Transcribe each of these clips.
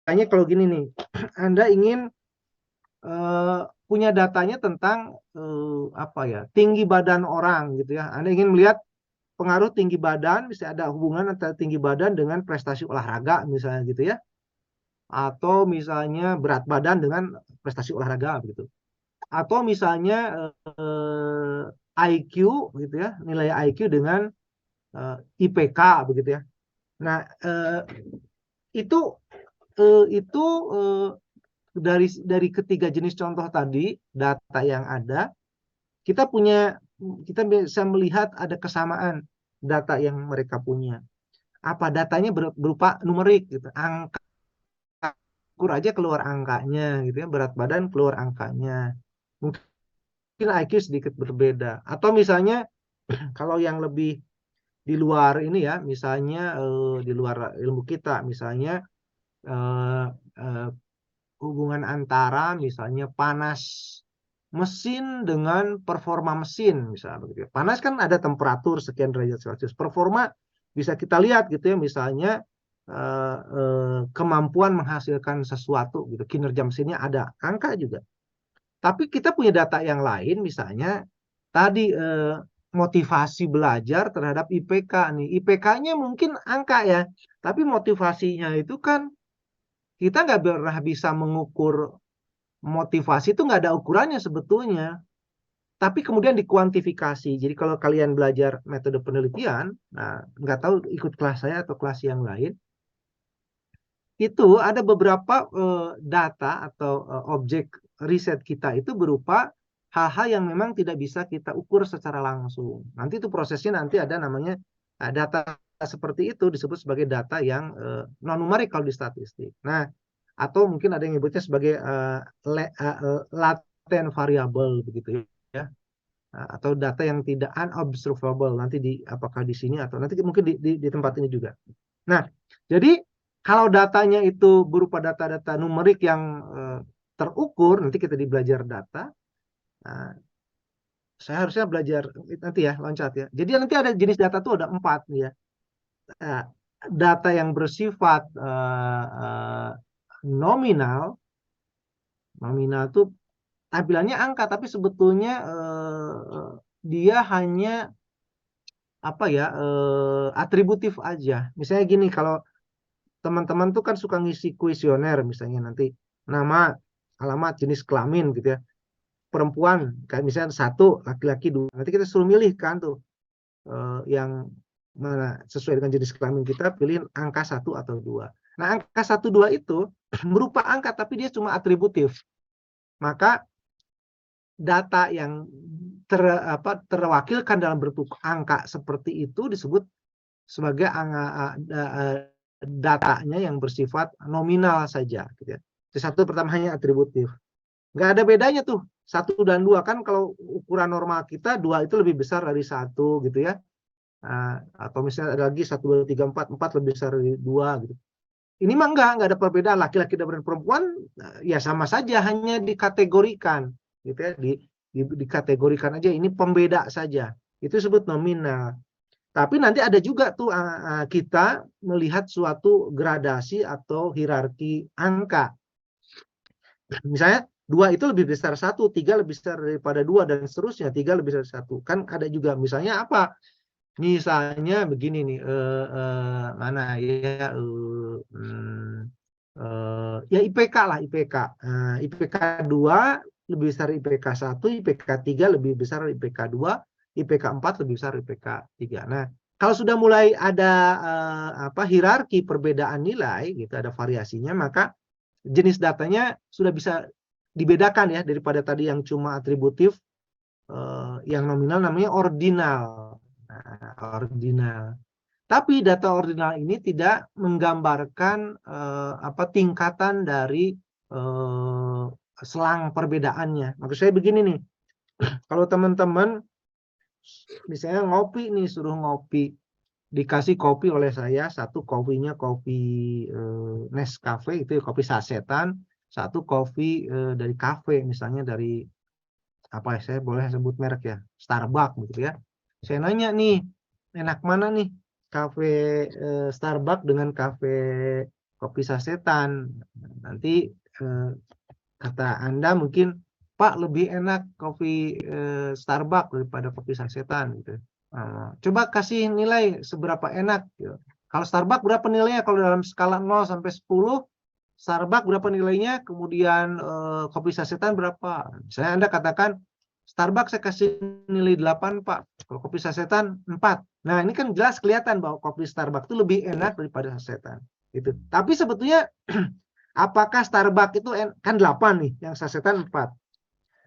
misalnya kalau gini nih, Anda ingin punya datanya tentang apa ya, tinggi badan orang gitu ya. Anda ingin melihat pengaruh tinggi badan, bisa ada hubungan antara tinggi badan dengan prestasi olahraga misalnya gitu ya. Atau misalnya berat badan dengan prestasi olahraga gitu. Atau misalnya IQ gitu ya, nilai IQ dengan IPK begitu ya. Nah, itu dari ketiga jenis contoh tadi data yang ada, kita bisa melihat ada kesamaan data yang mereka punya. Apa datanya berupa numerik gitu, angka, ukur aja keluar angkanya gitu ya, berat badan keluar angkanya. Mungkin IQ sedikit berbeda. Atau misalnya kalau yang lebih di luar ini ya, misalnya di luar ilmu kita, misalnya eh, eh, hubungan antara misalnya panas mesin dengan performa mesin misalnya begitu ya. Panas kan ada temperatur sekian derajat Celcius. Performa bisa kita lihat gitu ya, misalnya kemampuan menghasilkan sesuatu gitu, kinerja mesinnya ada angka juga. Tapi kita punya data yang lain, misalnya tadi motivasi belajar terhadap IPK nih. IPK-nya mungkin angka ya, tapi motivasinya itu kan kita nggak pernah bisa mengukur. Motivasi itu nggak ada ukurannya sebetulnya, tapi kemudian dikuantifikasi. Jadi kalau kalian belajar metode penelitian, nah nggak tahu ikut kelas saya atau kelas yang lain, itu ada beberapa data atau objek riset kita itu berupa hal-hal yang memang tidak bisa kita ukur secara langsung. Nanti itu prosesnya nanti ada namanya data seperti itu disebut sebagai data yang non numerik kalau di statistik. Nah, atau mungkin ada yang nyebutnya sebagai latent variable begitu ya. Atau data yang tidak unobservable nanti apakah di sini atau nanti mungkin di tempat ini juga. Nah, jadi kalau datanya itu berupa data-data numerik yang terukur, nanti kita belajar data. Nah, saya harusnya belajar nanti ya, loncat ya. Jadi nanti ada jenis data tuh ada 4 nih ya. Data yang bersifat nominal, nominal tuh tampilannya angka, tapi sebetulnya dia hanya apa ya, atributif aja. Misalnya gini, kalau teman-teman tuh kan suka ngisi kuesioner, misalnya nanti nama, alamat, jenis kelamin gitu ya. Perempuan, kayak misalnya 1, laki-laki 2. Nanti kita suruh milih kan tuh yang mana sesuai dengan jenis kelamin kita, pilih angka 1 atau 2. Nah, angka 1, 2 itu berupa angka, tapi dia cuma atributif. Maka data yang terwakilkan dalam bentuk angka seperti itu disebut sebagai datanya yang bersifat nominal saja gitu ya. Satu pertama hanya atributif. Nggak ada bedanya tuh 1 dan 2 kan, kalau ukuran normal kita 2 itu lebih besar dari 1 gitu ya. Atau misalnya ada lagi 1, 2, 3, 4 lebih besar dari 2 gitu. Ini mah nggak ada perbedaan laki-laki dan perempuan, ya sama saja, hanya dikategorikan gitu ya, dikategorikan aja, ini pembeda saja. Itu disebut nominal. Tapi nanti ada juga tuh kita melihat suatu gradasi atau hierarki angka. Misalnya 2 itu lebih besar 1, 3 lebih besar daripada 2, dan seterusnya, 3 lebih besar 1. Kan ada juga misalnya apa? Misalnya begini nih, mana ya, ya IPK lah, IPK. IPK 2 lebih besar IPK 1, IPK 3 lebih besar IPK 2, IPK 4 lebih besar IPK 3. Nah, kalau sudah mulai ada hierarki perbedaan nilai gitu, ada variasinya, maka jenis datanya sudah bisa dibedakan ya, daripada tadi yang cuma atributif, yang nominal namanya ordinal. Nah, ordinal. Tapi data ordinal ini tidak menggambarkan tingkatan dari selang perbedaannya. Maksud saya begini nih, kalau teman-teman misalnya ngopi nih, suruh ngopi, dikasih kopi oleh saya, satu kopinya kopi Nescafe itu kopi sasetan, satu kopi dari kafe, misalnya dari apa, saya boleh sebut merek ya, Starbucks gitu ya. Saya nanya nih, enak mana nih kafe Starbucks dengan kafe kopi sasetan? Nanti kata Anda mungkin, Pak lebih enak kopi Starbucks daripada kopi sasetan gitu. Coba kasih nilai seberapa enak gitu. Kalau Starbucks berapa nilainya? Kalau dalam skala 0 sampai 10, Starbucks berapa nilainya? Kemudian kopi sasetan berapa? Misalnya Anda katakan Starbucks saya kasih nilai 8, Pak. Kalau kopi sasetan 4. Nah, ini kan jelas kelihatan bahwa kopi Starbucks itu lebih enak daripada sasetan. Gitu. Tapi sebetulnya apakah Starbucks itu kan 8 nih, yang sasetan 4.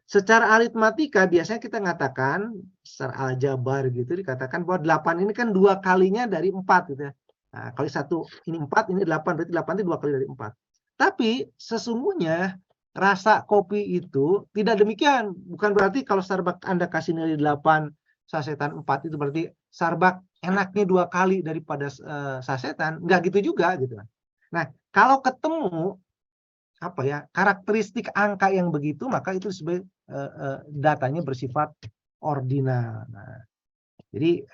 Secara aritmatika biasanya kita mengatakan secara aljabar gitu dikatakan bahwa 8 ini kan 2 kalinya dari 4 gitu ya. Nah, kalau satu ini 4, ini 8, berarti 8 itu 2 kali dari 4. Tapi sesungguhnya rasa kopi itu tidak demikian. Bukan berarti kalau Starbucks Anda kasih nilai 8, sasetan 4 itu berarti Starbucks enaknya 2 kali daripada sasetan. Enggak gitu juga gitu. Nah, kalau ketemu karakteristik angka yang begitu, maka itu sebagai datanya bersifat ordinal. Nah, jadi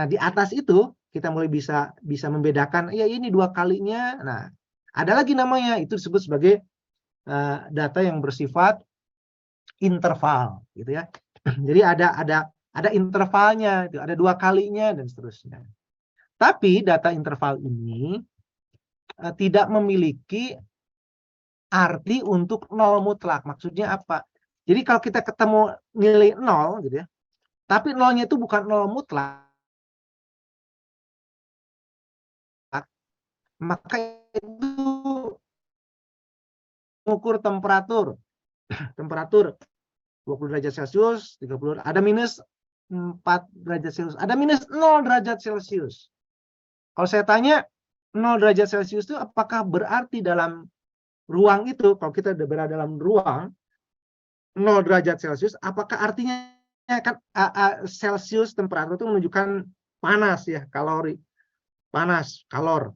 di atas itu kita mulai bisa membedakan ya ini 2 kalinya. Nah, ada lagi namanya itu disebut sebagai data yang bersifat interval gitu ya. Jadi ada intervalnya, ada 2 kalinya dan seterusnya. Tapi data interval ini tidak memiliki arti untuk 0 mutlak. Maksudnya apa? Jadi kalau kita ketemu nilai 0 gitu ya, tapi 0-nya itu bukan 0 mutlak, maka itu mengukur temperatur 20 derajat Celcius, 30, ada minus 4 derajat Celcius, ada minus 0 derajat Celcius. Kalau saya tanya 0 derajat Celcius itu apakah berarti dalam ruang itu, kalau kita berada dalam ruang 0 derajat Celcius, apakah artinya kan Celcius temperatur itu menunjukkan panas ya, kalori, panas, kalor.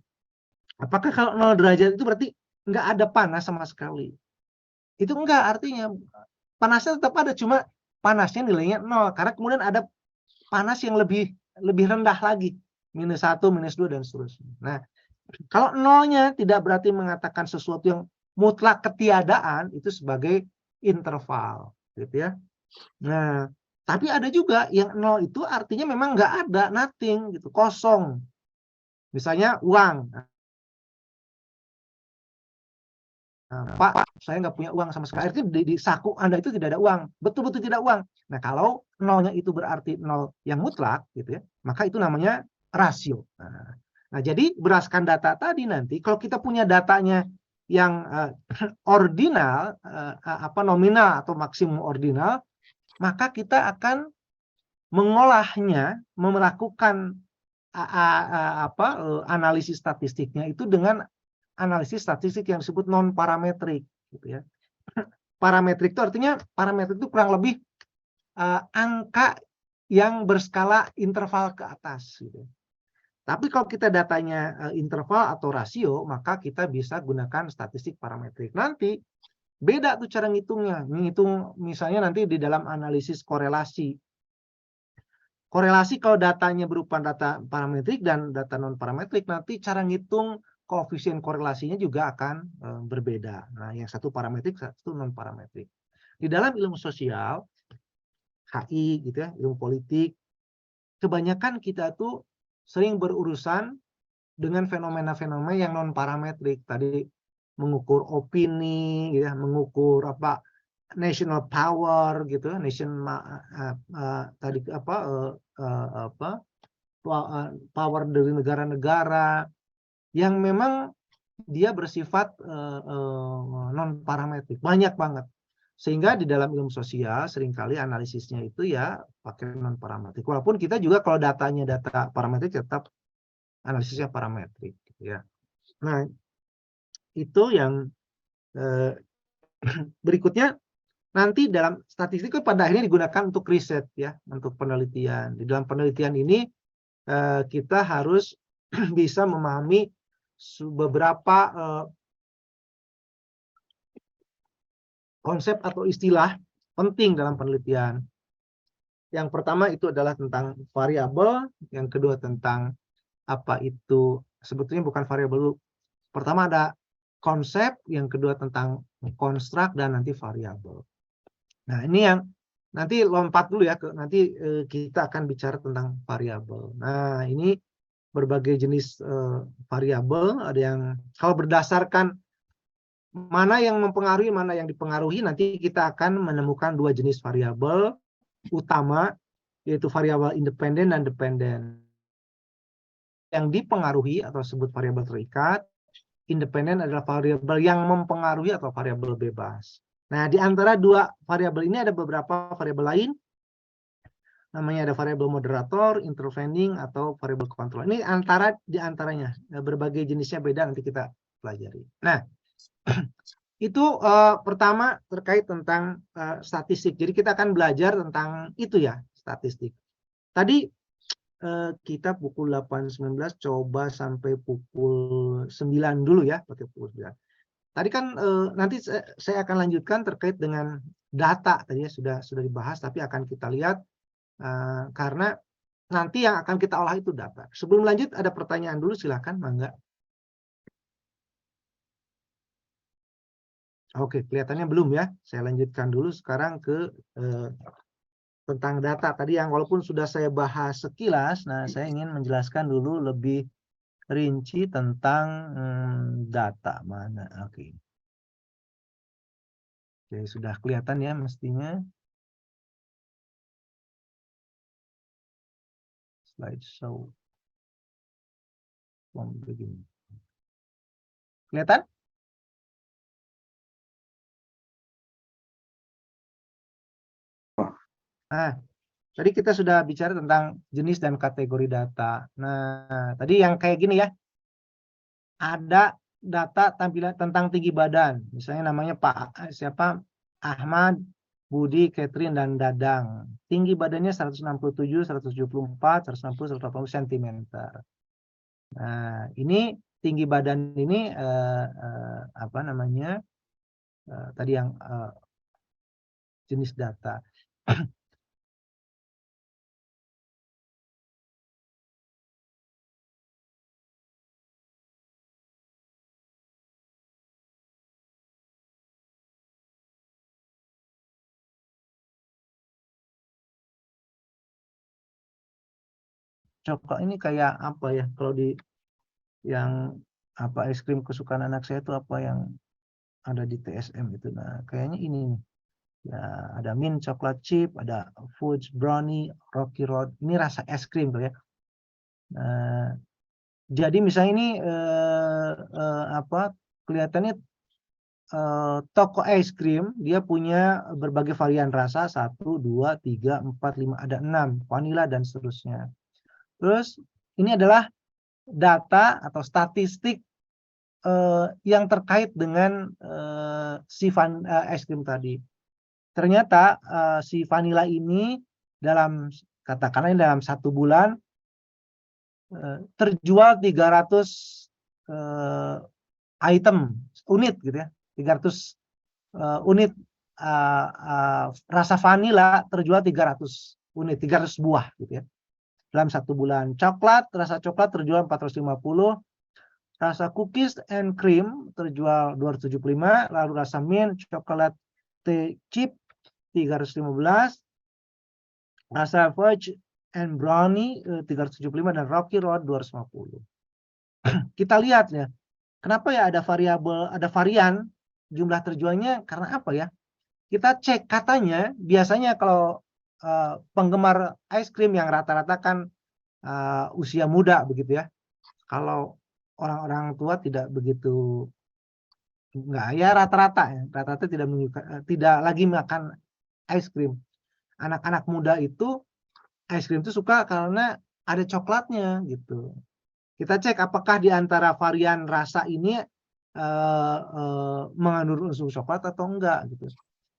Apakah kalau 0 derajat itu berarti nggak ada panas sama sekali? Itu enggak, artinya panasnya tetap ada, cuma panasnya nilainya 0 karena kemudian ada panas yang lebih rendah lagi, minus 1, minus 2 dan seterusnya. Nah, kalau 0-nya tidak berarti mengatakan sesuatu yang mutlak ketiadaan, itu sebagai interval gitu ya. Nah, tapi ada juga yang 0 itu artinya memang nggak ada, nothing gitu, kosong. Misalnya uang. Pak, saya nggak punya uang sama sekali. Artinya di saku Anda itu tidak ada uang. Betul-betul tidak uang. Nah, kalau 0-nya itu berarti 0 yang mutlak, gitu ya, maka itu namanya rasio. Nah, jadi berdasarkan data tadi nanti, kalau kita punya datanya yang ordinal, nominal atau maksimum ordinal, maka kita akan mengolahnya, melakukan analisis statistiknya itu dengan analisis statistik yang disebut non parametrik gitu ya. Parametrik itu artinya parametrik itu kurang lebih angka yang berskala interval ke atas gitu. Tapi kalau kita datanya interval atau rasio, maka kita bisa gunakan statistik parametrik. Nanti beda tuh cara ngitungnya. Ngitung misalnya nanti di dalam analisis korelasi. Korelasi kalau datanya berupa data parametrik dan data non parametrik, nanti cara ngitung koefisien korelasinya juga akan berbeda. Nah, yang satu parametrik, satu non parametrik. Di dalam ilmu sosial, HI gitu ya, ilmu politik, kebanyakan kita tuh sering berurusan dengan fenomena-fenomena yang non parametrik. Tadi mengukur opini, gitu ya, mengukur national power gitu, tadi power dari negara-negara yang memang dia bersifat non parametrik, banyak banget. Sehingga di dalam ilmu sosial seringkali analisisnya itu ya pakai non parametrik. Walaupun kita juga kalau datanya data parametrik tetap analisisnya parametrik gitu ya. Nah, itu yang berikutnya nanti dalam statistik pada akhirnya digunakan untuk riset ya, untuk penelitian. Di dalam penelitian ini kita harus bisa memahami beberapa konsep atau istilah penting dalam penelitian. Yang pertama itu adalah tentang variabel, yang kedua tentang apa itu sebetulnya bukan variabel. Pertama ada konsep, yang kedua tentang konstruk, dan nanti variabel. Nah, ini yang nanti lompat dulu ya, nanti kita akan bicara tentang variabel. Nah, ini berbagai jenis variabel, ada yang kalau berdasarkan mana yang mempengaruhi, mana yang dipengaruhi, nanti kita akan menemukan dua jenis variabel utama, yaitu variabel independen dan dependen. Yang dipengaruhi atau disebut variabel terikat, independen adalah variabel yang mempengaruhi atau variabel bebas. Nah, di antara dua variabel ini ada beberapa variabel lain, namanya ada variabel moderator, intervening, atau variabel kontrol. Ini di antaranya, berbagai jenisnya beda, nanti kita pelajari. Nah, itu pertama terkait tentang statistik. Jadi kita akan belajar tentang itu ya, statistik. Tadi kita pukul 8.19 coba sampai pukul 9 dulu ya, pakai pukul 9. Tadi kan nanti saya akan lanjutkan terkait dengan data, tadi ya sudah dibahas, tapi akan kita lihat karena nanti yang akan kita olah itu data. Sebelum lanjut ada pertanyaan dulu, silakan, mangga. Oke, kelihatannya belum ya. Saya lanjutkan dulu sekarang ke tentang data tadi yang walaupun sudah saya bahas sekilas. Nah, saya ingin menjelaskan dulu lebih rinci tentang data mana. Oke. Oke, sudah kelihatan ya mestinya. Slideshow. Begini. Kelihatan? Nah, tadi kita sudah bicara tentang jenis dan kategori data. Nah, tadi yang kayak gini ya. Ada data tampilan tentang tinggi badan. Misalnya namanya Pak Ahmad, Budi, Catherine, dan Dadang. Tinggi badannya 167, 174, 160, 180 cm. Nah, ini tinggi badan ini apa namanya? Tadi yang jenis data. Coklat ini kayak apa ya? Kalau di yang apa es krim kesukaan anak saya itu apa yang ada di TSM itu. Nah, kayaknya ini nih. Ya, ada mint coklat chip, ada fudge brownie, rocky road. Ini rasa es krim tuh ya. Nah, jadi misalnya ini apa kelihatannya toko es krim dia punya berbagai varian rasa 1, 2, 3, 4, 5, ada 6 vanilla dan seterusnya. Terus ini adalah data atau statistik yang terkait dengan si es krim tadi. Ternyata si vanilla ini dalam katakanlah dalam 1 bulan terjual 300 item unit gitu ya, 300 unit rasa vanilla terjual 300 unit, 300 buah gitu ya dalam 1 bulan. Rasa coklat terjual 450, rasa cookies and cream terjual 275, lalu rasa mint coklat chip 315, rasa fudge and brownie 375, dan rocky road 250. Kita lihat ya, kenapa ya ada varian jumlah terjualnya, karena apa ya? Kita cek katanya biasanya kalau penggemar es krim yang rata-rata kan usia muda begitu ya. Kalau orang-orang tua tidak begitu, enggak ya, rata-rata tidak lagi makan es krim. Anak-anak muda itu es krim itu suka karena ada coklatnya gitu. Kita cek apakah di antara varian rasa ini mengandung unsur coklat atau enggak gitu.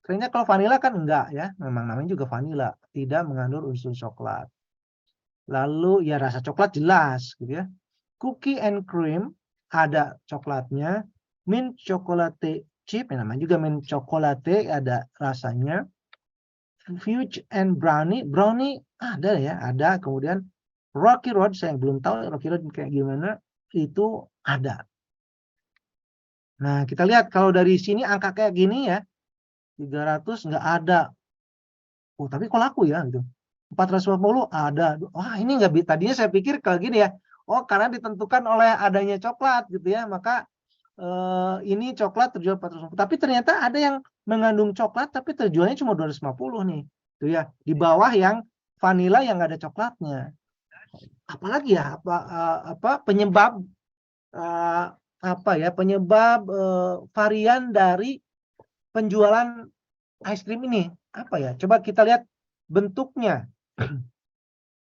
Ternyata kalau vanilla kan enggak ya, memang namanya juga vanilla, tidak mengandung unsur coklat. Lalu ya rasa coklat jelas gitu ya. Cookie and cream ada coklatnya, mint chocolate chip, namanya juga mint chocolate, ada rasanya. Fudge and brownie ada ya, ada. Kemudian rocky road, saya belum tahu rocky road kayak gimana, itu ada. Nah, kita lihat kalau dari sini angka kayak gini ya, 300 nggak ada. Oh, tapi kok laku ya gitu. 450 ada. Wah, ini nggak tadinya saya pikir kayak gini ya. Oh, karena ditentukan oleh adanya coklat gitu ya. Maka ini coklat terjual 450. Tapi ternyata ada yang mengandung coklat tapi terjualnya cuma 250 nih. Itu ya, di bawah yang vanilla yang nggak ada coklatnya. Apalagi ya apa penyebab apa ya penyebab varian dari penjualan es krim ini apa ya? Coba kita lihat bentuknya.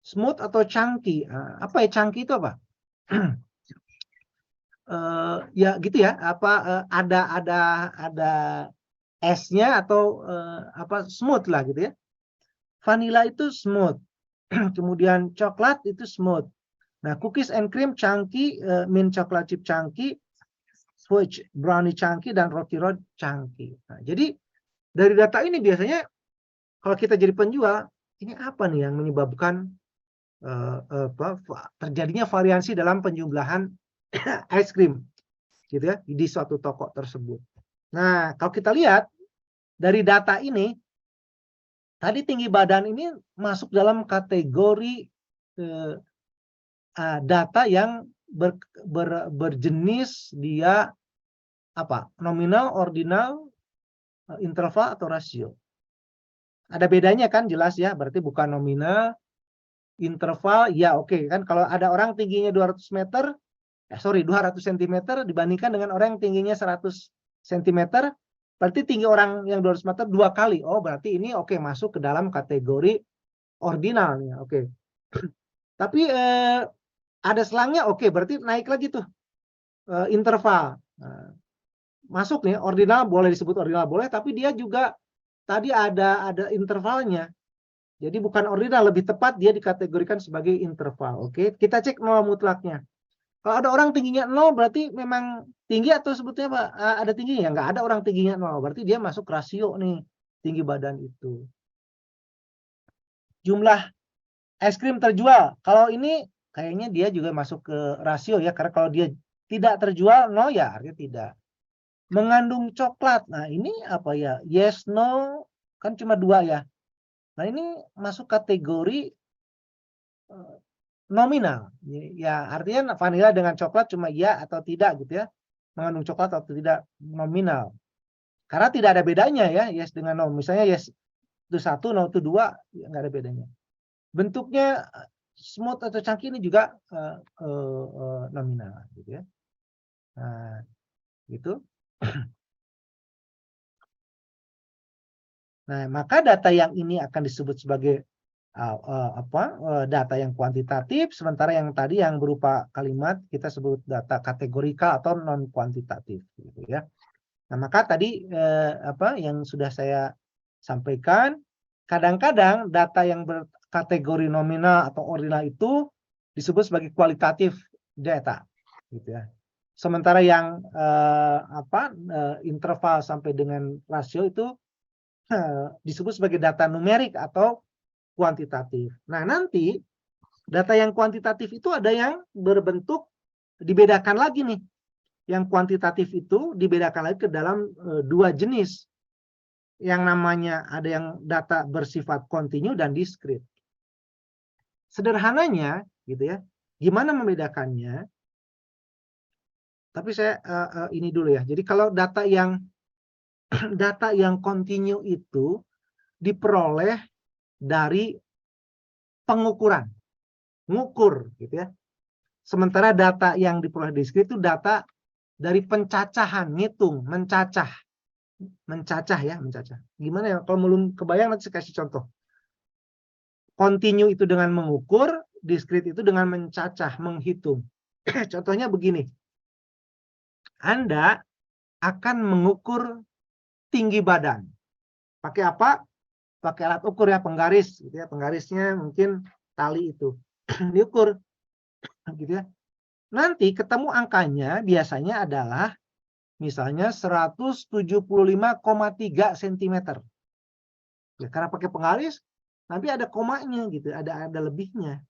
Smooth atau chunky? Apa ya chunky itu apa? Ya gitu ya. Apa ada esnya atau apa smooth lah gitu ya. Vanilla itu smooth. Kemudian coklat itu smooth. Nah, cookies and cream chunky, mint chocolate chip chunky, fudge brownie chunky, dan roti road chunky. Nah, jadi dari data ini biasanya kalau kita jadi penjual, ini apa nih yang menyebabkan terjadinya variasi dalam penjumlahan es krim gitu ya di suatu toko tersebut. Nah, kalau kita lihat dari data ini, tadi tinggi badan ini masuk dalam kategori data yang berjenis dia apa? Nominal, ordinal, interval atau rasio. Ada bedanya kan jelas ya, berarti bukan nominal, interval ya oke kan kalau ada orang tingginya 200 meter 200 cm dibandingkan dengan orang yang tingginya 100 cm, berarti tinggi orang yang 200 meter 2 kali. Oh, berarti ini oke masuk ke dalam kategori ordinal nih. Oke. Tapi ada selangnya oke, berarti naik lagi tuh interval. Masuk nih ordinal boleh disebut ordinal boleh, tapi dia juga tadi ada intervalnya. Jadi bukan ordinal, lebih tepat dia dikategorikan sebagai interval. Oke, kita cek nol mutlaknya. Kalau ada orang tingginya 0 berarti memang tinggi atau sebetulnya Pak, ada tingginya? Nggak ada orang tingginya 0. Berarti dia masuk rasio nih, tinggi badan itu. Jumlah es krim terjual. Kalau ini kayaknya dia juga masuk ke rasio ya. Karena kalau dia tidak terjual 0 ya artinya tidak. Mengandung coklat. Nah ini apa ya? Yes, no. Kan cuma 2 ya. Nah ini masuk kategori nominal. Ya artinya vanilla dengan coklat cuma ya atau tidak gitu ya. Mengandung coklat atau tidak, nominal. Karena tidak ada bedanya ya, yes dengan no. Misalnya yes itu 1, no itu 2, ya nggak ada bedanya. Bentuknya smooth atau chunky ini juga nominal gitu ya. Nah, gitu. Nah, maka data yang ini akan disebut sebagai data yang kuantitatif, sementara yang tadi yang berupa kalimat kita sebut data kategorikal atau non kuantitatif gitu ya. Nah, maka tadi yang sudah saya sampaikan, kadang-kadang data yang berkategori nominal atau ordinal itu disebut sebagai kualitatif data gitu ya. Sementara yang interval sampai dengan rasio itu disebut sebagai data numerik atau kuantitatif. Nah, nanti data yang kuantitatif itu ada yang berbentuk dibedakan lagi nih. Yang kuantitatif itu dibedakan lagi ke dalam 2 jenis. Yang namanya ada yang data bersifat kontinu dan diskrit. Sederhananya gitu ya. Gimana membedakannya? Tapi saya ini dulu ya. Jadi kalau data yang data yang kontinu itu diperoleh dari pengukuran, ngukur gitu ya. Sementara data yang diperoleh diskrit itu data dari pencacahan, ngitung, mencacah ya, mencacah. Gimana ya? Kalau belum kebayang nanti saya kasih contoh. Kontinu itu dengan mengukur, diskrit itu dengan mencacah, menghitung. Contohnya begini. Anda akan mengukur tinggi badan. Pakai apa? Pakai alat ukur ya, penggaris gitu ya. Penggarisnya mungkin tali itu. Diukur gitu ya. Nanti ketemu angkanya biasanya adalah misalnya 175,3 cm. Ya, karena pakai penggaris nanti ada komanya gitu, ada lebihnya.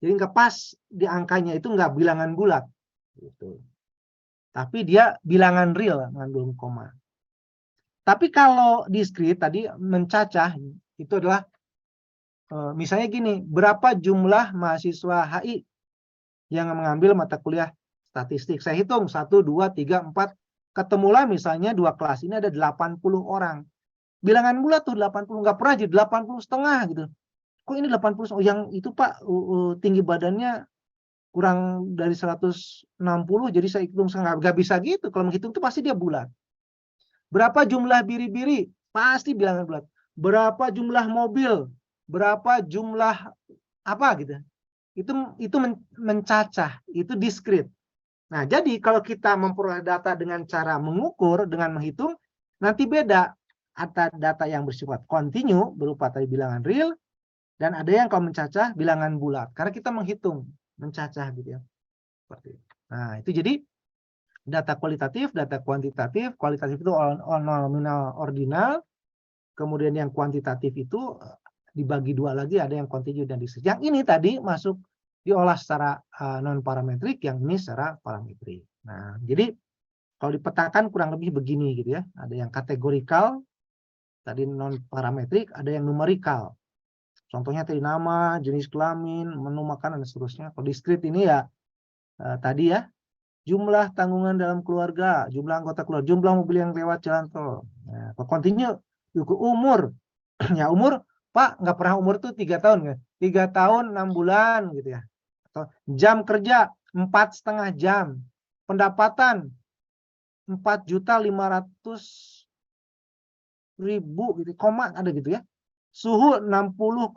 Jadi nggak pas di angkanya itu nggak bilangan bulat gitu. tapi dia bilangan real mengandung koma. Tapi kalau discrete tadi mencacah itu adalah misalnya gini, berapa jumlah mahasiswa HI yang mengambil mata kuliah statistik? Saya hitung 1, 2, 3, 4, ketemulah misalnya 2 kelas ini ada 80 orang. Bilangan bulat tuh 80, nggak pernah jadi 80 setengah gitu. Kok ini 80? Oh, yang itu Pak tinggi badannya kurang dari 160, jadi saya hitung nggak bisa gitu. Kalau menghitung itu pasti dia bulat. Berapa jumlah biri-biri? Pasti bilangan bulat. Berapa jumlah mobil? Berapa jumlah apa gitu? Itu mencacah, itu diskrit. Nah, jadi kalau kita memperoleh data dengan cara mengukur, dengan menghitung, nanti beda. Ada data yang bersifat kontinu berupa tadi bilangan real, dan ada yang kalau mencacah bilangan bulat. Karena kita menghitung, mencacah gitu ya. Seperti itu. Nah, itu jadi data kualitatif, data kuantitatif. Kualitatif itu nominal, ordinal. Kemudian yang kuantitatif itu dibagi dua lagi, ada yang kontinu dan diskrit. Yang ini tadi masuk diolah secara non parametrik, yang ini secara parametrik. Nah, jadi kalau dipetakan kurang lebih begini gitu ya. Ada yang kategorikal, tadi non parametrik, ada yang numerikal. Contohnya tadi nama, jenis kelamin, menu makan, dan seterusnya. Kalau diskrit ini ya tadi ya, jumlah tanggungan dalam keluarga, jumlah anggota keluarga, jumlah mobil yang lewat jalan tol. Nah, kalau kontinu, umur. Ya umur, Pak, nggak pernah umur tuh 3 tahun kan? 3 tahun 6 bulan gitu ya. Atau jam kerja 4,5 jam. Pendapatan 4.500.000 gitu, koma ada gitu ya. Suhu 60,5.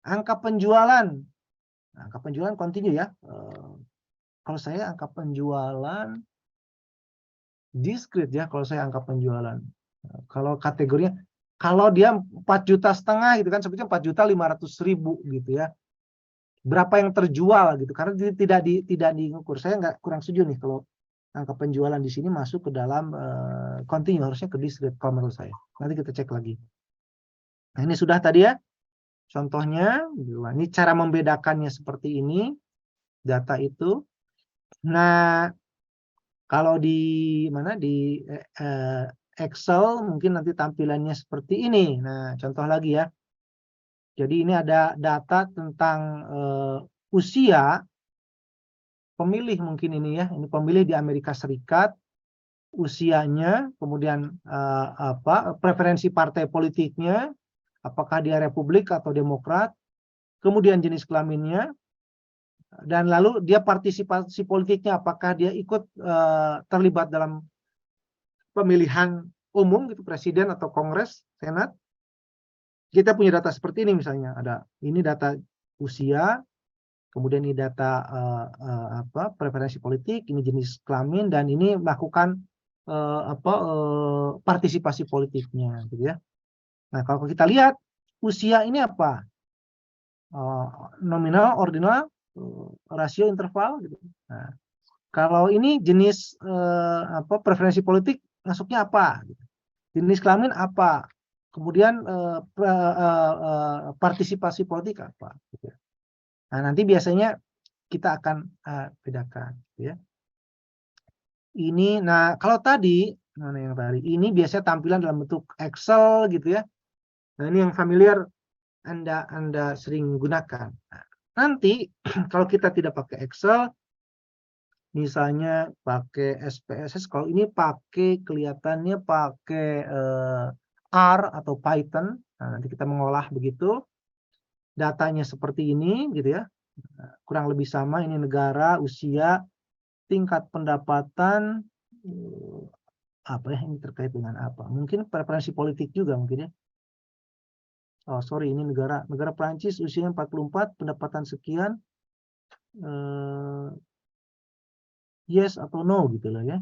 Angka penjualan. Angka penjualan kontinu ya. Kalau saya angka penjualan diskrit ya, kalau saya angka penjualan. Kalau kategorinya, kalau dia 4,5 juta gitu kan, sebetulnya 4.500.000 gitu ya. Berapa yang terjual gitu, karena tidak diukur. Saya nggak, kurang setuju nih kalau angka penjualan di sini masuk ke dalam kontinu, harusnya ke diskrit kalau menurut saya. Nanti kita cek lagi. Nah, ini sudah tadi ya contohnya. Ini cara membedakannya seperti ini data itu. Nah, kalau di mana di Excel mungkin nanti tampilannya seperti ini. Nah, contoh lagi ya. Jadi ini ada data tentang usia pemilih mungkin ini ya. Ini pemilih di Amerika Serikat, usianya, kemudian preferensi partai politiknya, apakah dia Republik atau Demokrat, kemudian jenis kelaminnya, dan lalu dia partisipasi politiknya, apakah dia ikut terlibat dalam pemilihan umum gitu, presiden atau kongres, senat. Kita punya data seperti ini misalnya, ada ini data usia, kemudian ini data preferensi politik, ini jenis kelamin, dan ini melakukan partisipasi politiknya gitu ya. Nah, kalau kita lihat usia ini apa? Nominal, ordinal, rasio, interval gitu. Nah, kalau ini jenis preferensi politik masuknya apa? Jenis kelamin apa? Kemudian partisipasi politik apa? Gitu. Nah, nanti biasanya kita akan bedakan. Gitu ya. Ini, nah kalau tadi, mana yang tadi? Ini biasanya tampilan dalam bentuk Excel gitu ya. Nah, ini yang familiar Anda sering gunakan. Nah, nanti kalau kita tidak pakai Excel, misalnya pakai SPSS, kalau ini pakai kelihatannya pakai R atau Python. Nah, nanti kita mengolah begitu. Datanya seperti ini gitu ya. Kurang lebih sama, ini negara, usia, tingkat pendapatan, apa ya, ini terkait dengan apa? Mungkin preferensi politik juga mungkin ya. Oh, sorry, ini negara Prancis, usianya 44, pendapatan sekian, yes atau no gitu loh ya.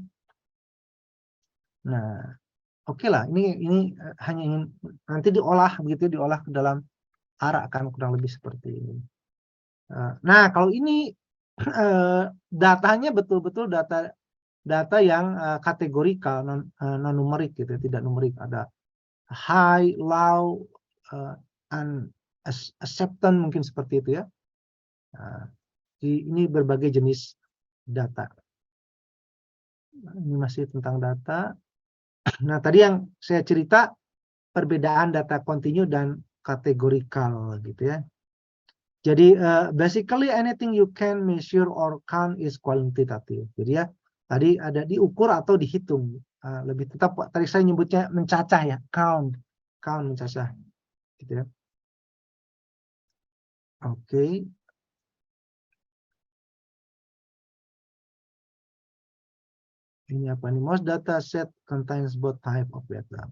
Nah, oke lah, ini hanya ingin nanti diolah begitu, diolah ke dalam arah akan kurang lebih seperti ini. Nah, kalau ini datanya betul-betul data yang kategorikal, non numerik gitu, tidak numerik. Ada high, low, acceptance mungkin seperti itu ya. Ini berbagai jenis data. Ini masih tentang data. Nah, tadi yang saya cerita perbedaan data kontinu dan kategorikal gitu ya. Jadi basically anything you can measure or count is quantitative. Jadi ya tadi ada diukur atau dihitung. Lebih tetap tadi saya nyebutnya mencacah ya, count mencacah gitu ya. Oke. Ini apa nih? Most data set contains both type of data.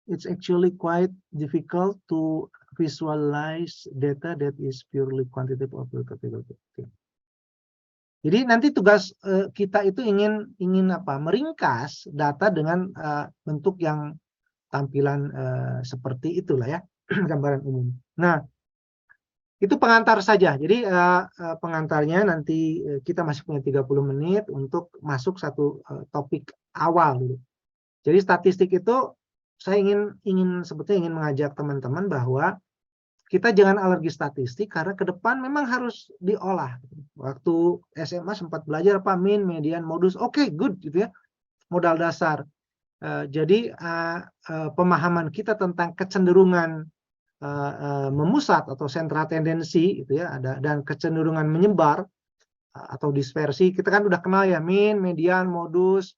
It's actually quite difficult to visualize data that is purely quantitative or qualitative. Jadi nanti tugas kita itu ingin apa? Meringkas data dengan bentuk yang tampilan seperti itulah ya, gambaran umum. Nah, itu pengantar saja. Jadi pengantarnya nanti kita masih punya 30 menit untuk masuk satu topik awal dulu. Jadi statistik itu saya sebetulnya ingin mengajak teman-teman bahwa kita jangan alergi statistik karena ke depan memang harus diolah. Waktu SMA sempat belajar apa min, median, modus, oke, good gitu ya, modal dasar. Jadi pemahaman kita tentang kecenderungan memusat atau sentra tendensi itu ya ada, dan kecenderungan menyebar atau dispersi kita kan udah kenal ya, min, median, modus,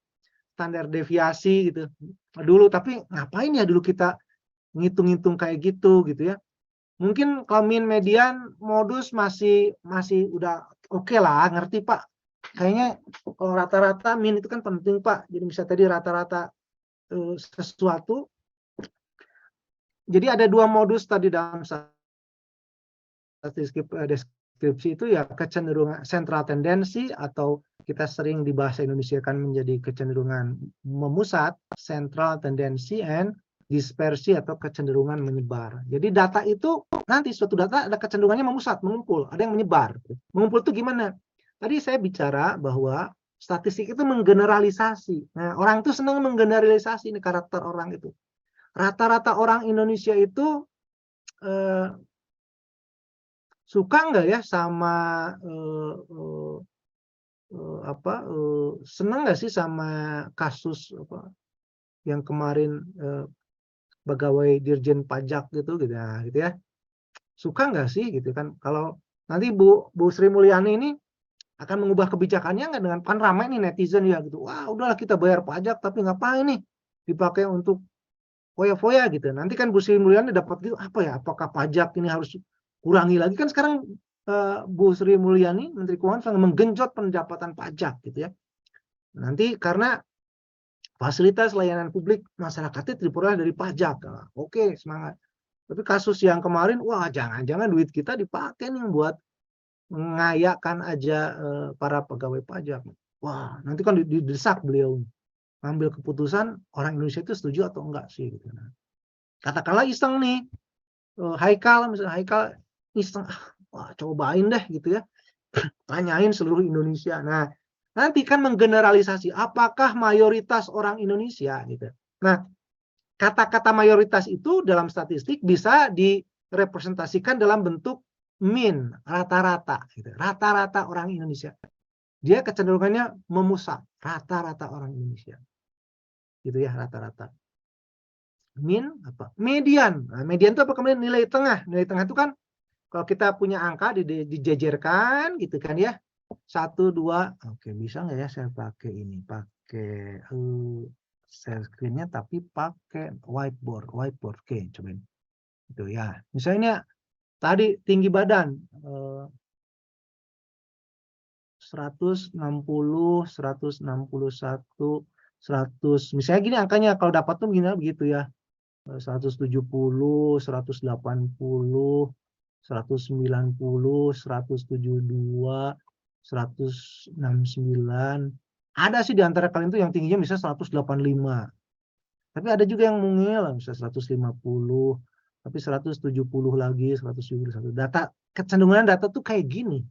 standar deviasi gitu dulu. Tapi ngapain ya dulu kita ngitung-ngitung kayak gitu ya. Mungkin kalau min, median, modus masih udah oke lah, ngerti Pak. Kayaknya kalau rata-rata min itu kan penting Pak. Jadi bisa tadi rata-rata sesuatu. Jadi ada dua modus tadi dalam deskripsi itu ya, kecenderungan sentral tendensi atau kita sering di bahasa Indonesia kan menjadi kecenderungan memusat, sentral tendensi, and dispersi atau kecenderungan menyebar. Jadi data itu nanti suatu data ada kecenderungannya memusat, mengumpul, ada yang menyebar. Mengumpul itu gimana? Tadi saya bicara bahwa statistik itu menggeneralisasi. Nah, orang itu senang menggeneralisasi ini karakter orang itu. Rata-rata orang Indonesia itu suka nggak ya sama senang nggak sih sama kasus yang kemarin pegawai Dirjen Pajak gitu ya, suka nggak sih gitu kan? Kalau nanti Bu Sri Mulyani ini akan mengubah kebijakannya nggak, dengan kan ramai nih netizen ya gitu, wah udahlah kita bayar pajak tapi ngapain nih dipakai untuk foya-foya gitu. Nanti kan Bu Sri Mulyani dapat gitu, apa ya, apakah pajak ini harus kurangi lagi? Kan sekarang Bu Sri Mulyani Menteri Keuangan sangat menggenjot pendapatan pajak gitu ya. Nanti karena fasilitas layanan publik masyarakat itu diperoleh dari pajak. Nah, oke, semangat. Tapi kasus yang kemarin, wah jangan-jangan duit kita dipakai nih buat mengayakkan aja para pegawai pajak. Wah, nanti kan didesak beliau ngambil keputusan orang Indonesia itu setuju atau enggak sih gitu. Nah, katakanlah iseng nih, Haikal iseng, wah cobain deh gitu ya, tanyain seluruh Indonesia. Nah, nanti kan menggeneralisasi apakah mayoritas orang Indonesia gitu. Nah, kata-kata mayoritas itu dalam statistik bisa direpresentasikan dalam bentuk min, rata-rata gitu. Rata-rata orang Indonesia. Dia kecenderungannya memusat, rata-rata orang Indonesia. Gitu ya, rata-rata. Min apa? Median. Nah, median itu apa? Kemudian nilai tengah. Nilai tengah itu kan kalau kita punya angka dijejerkan gitu kan ya. 1, 2. Oke, bisa nggak ya saya pakai ini? Pakai share screen-nya tapi pakai whiteboard. Oke, cobain. Itu ya. Misalnya tadi tinggi badan 160, 161, 100. Misalnya gini angkanya, kalau dapat tuh gini begitu ya. 170, 180, 190, 172, 169. Ada sih di antara kalian tuh yang tingginya misalnya 185. Tapi ada juga yang mungil, misalnya 150, tapi 170 lagi, 171. Data, kecenderungan data tuh kayak gini.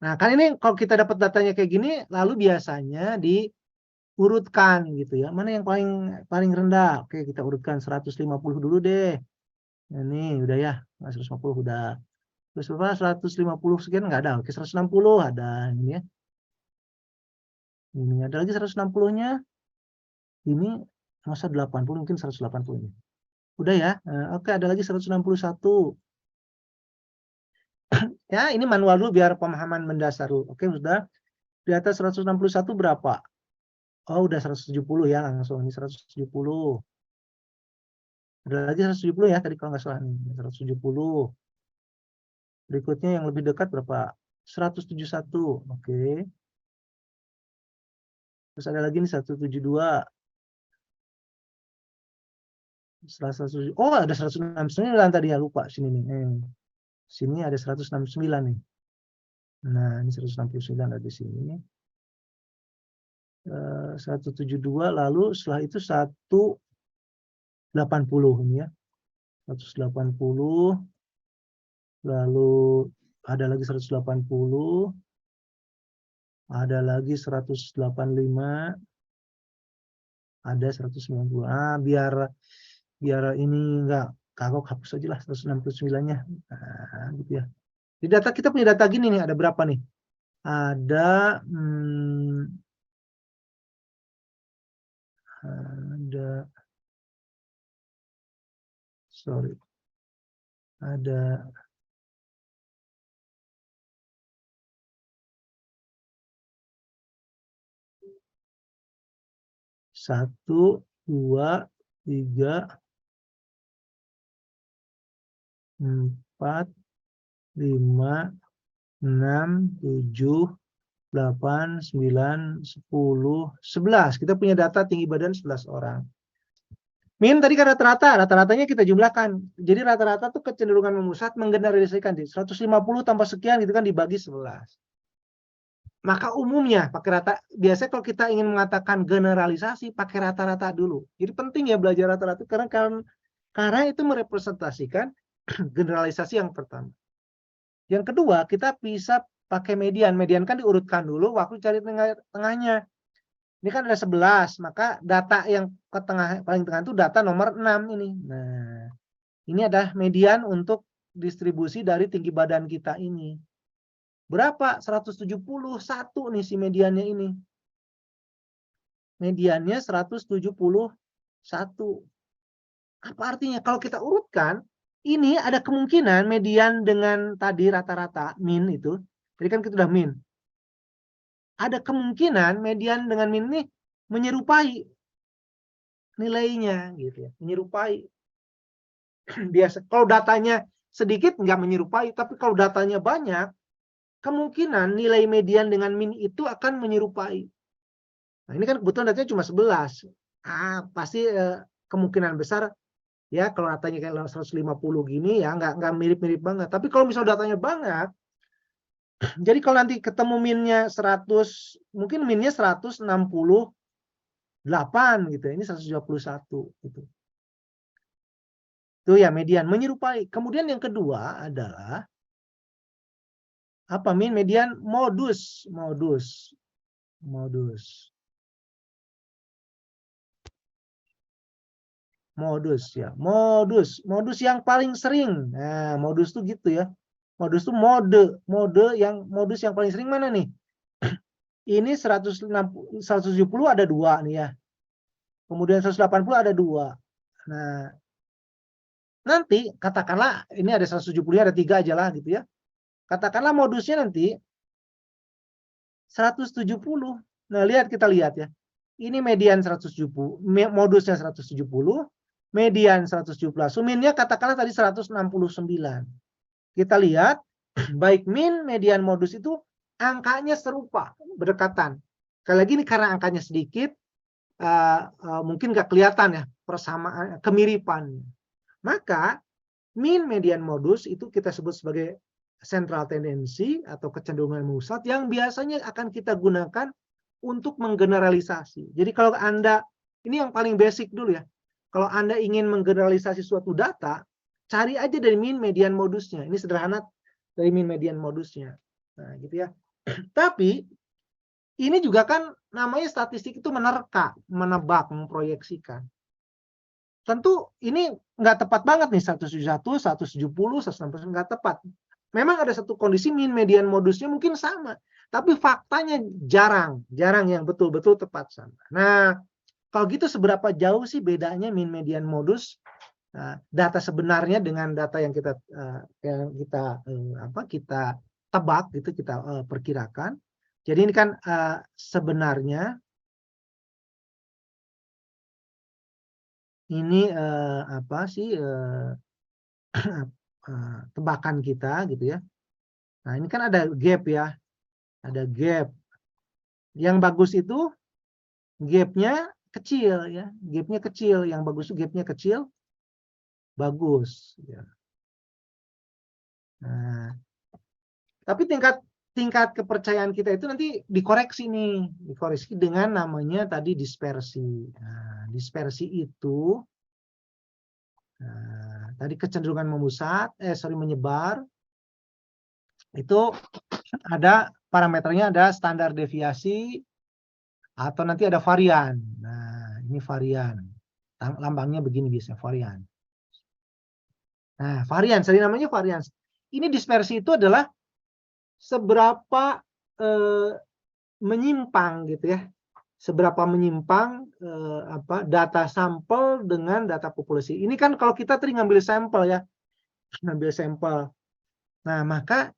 Nah, kan ini kalau kita dapat datanya kayak gini, lalu biasanya diurutkan gitu ya. Mana yang paling rendah? Oke, kita urutkan 150 dulu deh. Ini udah ya, 150 udah. Terus berapa? 150 sekian nggak ada. Oke, 160 ada ini ya. Ini ada lagi 160-nya. Ini masa 80, mungkin 180-nya. Udah ya. Oke, ada lagi 161. Ya, ini manual dulu biar pemahaman mendasar dulu. Oke, sudah. Di atas 161 berapa? Oh, udah 170 ya langsung. Ini 170. Ada lagi 170 ya tadi kalau nggak salah nih. 170. Berikutnya yang lebih dekat berapa? 171. Oke. Terus ada lagi nih 172. Oh, ada 169 tadi ya, lupa sini nih. Sini ada 169 nih. Nah, ini 169 ada di sini. 172, lalu setelah itu 180 ini ya. 180, lalu ada lagi 180, ada lagi 185, ada 190. Biar ini enggak kagok, hapus aja lah 169-nya. Nah, gitu ya. Di data kita punya data gini nih, ada berapa nih? Ada ada 1, 2, 3, 4, 5, 6, 7, 8, 9, 10, 11. Kita punya data tinggi badan 11 orang. Min tadi kan rata-ratanya kita jumlahkan. Jadi rata-rata tuh kecenderungan memusat menggeneralisasikan. 150 tambah sekian gitu kan dibagi 11. Maka umumnya pakai rata, biasanya kalau kita ingin mengatakan generalisasi pakai rata-rata dulu. Jadi penting ya belajar rata-rata karena itu merepresentasikan generalisasi yang pertama. Yang kedua, kita bisa pakai median. Median kan diurutkan dulu, waktu cari tengahnya. Ini kan ada 11, maka data yang ke tengah, paling tengah itu data nomor 6 ini. Nah, ini adalah median untuk distribusi dari tinggi badan kita ini. Berapa? 171 nih si mediannya ini. Mediannya 171. Apa artinya? Kalau kita urutkan, ini ada kemungkinan median dengan tadi rata-rata, min itu. Jadi kan kita udah min. Ada kemungkinan median dengan min ini menyerupai nilainya gitu ya, menyerupai. Biasa kalau datanya sedikit nggak menyerupai, tapi kalau datanya banyak, kemungkinan nilai median dengan min itu akan menyerupai. Nah, ini kan kebetulan datanya cuma 11. Pasti kemungkinan besar ya kalau datanya kayak 150 gini ya nggak mirip-mirip banget. Tapi kalau misalnya datanya banyak, jadi kalau nanti ketemu minnya 100, mungkin minnya 168 gitu ya. Ini 121 gitu. Itu ya median menyerupai. Kemudian yang kedua adalah apa? Median modus ya. Modus yang paling sering. Nah, modus tuh gitu ya. Modus tuh modus yang paling sering mana nih? Ini 170 ada 2 nih ya. Kemudian 180 ada 2. Nah, nanti katakanlah ini ada 170 ada 3 aja lah gitu ya. Katakanlah modusnya nanti 170. Nah, kita lihat ya. Ini median 170, modusnya 170, median 117. Minnya katakanlah tadi 169. Kita lihat baik min, median, modus itu angkanya serupa, berdekatan. Sekali lagi ini karena angkanya sedikit, mungkin nggak kelihatan ya persamaan, kemiripan. Maka min, median, modus itu kita sebut sebagai central tendency atau kecenderungan pusat yang biasanya akan kita gunakan untuk menggeneralisasi. Jadi kalau Anda, ini yang paling basic dulu ya. Kalau Anda ingin menggeneralisasi suatu data, cari aja dari min, median, modusnya. Ini sederhana dari min, median, modusnya. Nah, gitu ya. Tapi ini juga kan namanya statistik itu menerka, menebak, memproyeksikan. Tentu ini nggak tepat banget nih 171, 170, 160 nggak tepat. Memang ada satu kondisi min, median, modusnya mungkin sama. Tapi faktanya jarang yang betul-betul tepat sama. Nah, kalau gitu seberapa jauh sih bedanya mean, median, modus data sebenarnya dengan data yang kita tebak gitu, kita perkirakan. Jadi ini kan sebenarnya ini apa sih tebakan kita gitu ya. Nah, ini kan ada gap ya. Ada gap. Yang bagus itu gapnya kecil ya. Gapnya kecil. Yang bagus itu gapnya kecil. Bagus. Ya. Nah, tapi tingkat kepercayaan kita itu nanti dikoreksi nih. Dikoreksi dengan namanya tadi dispersi. Nah, dispersi itu tadi kecenderungan menyebar. Itu ada parameternya, ada standar deviasi atau nanti ada varian. Nah, ini varian. Lambangnya begini biasanya, varian. Nah, varian, sering namanya varian. Ini dispersi itu adalah seberapa menyimpang gitu ya. Seberapa menyimpang data sampel dengan data populasi. Ini kan kalau kita tadi ngambil sampel ya. Ngambil sampel. Nah, maka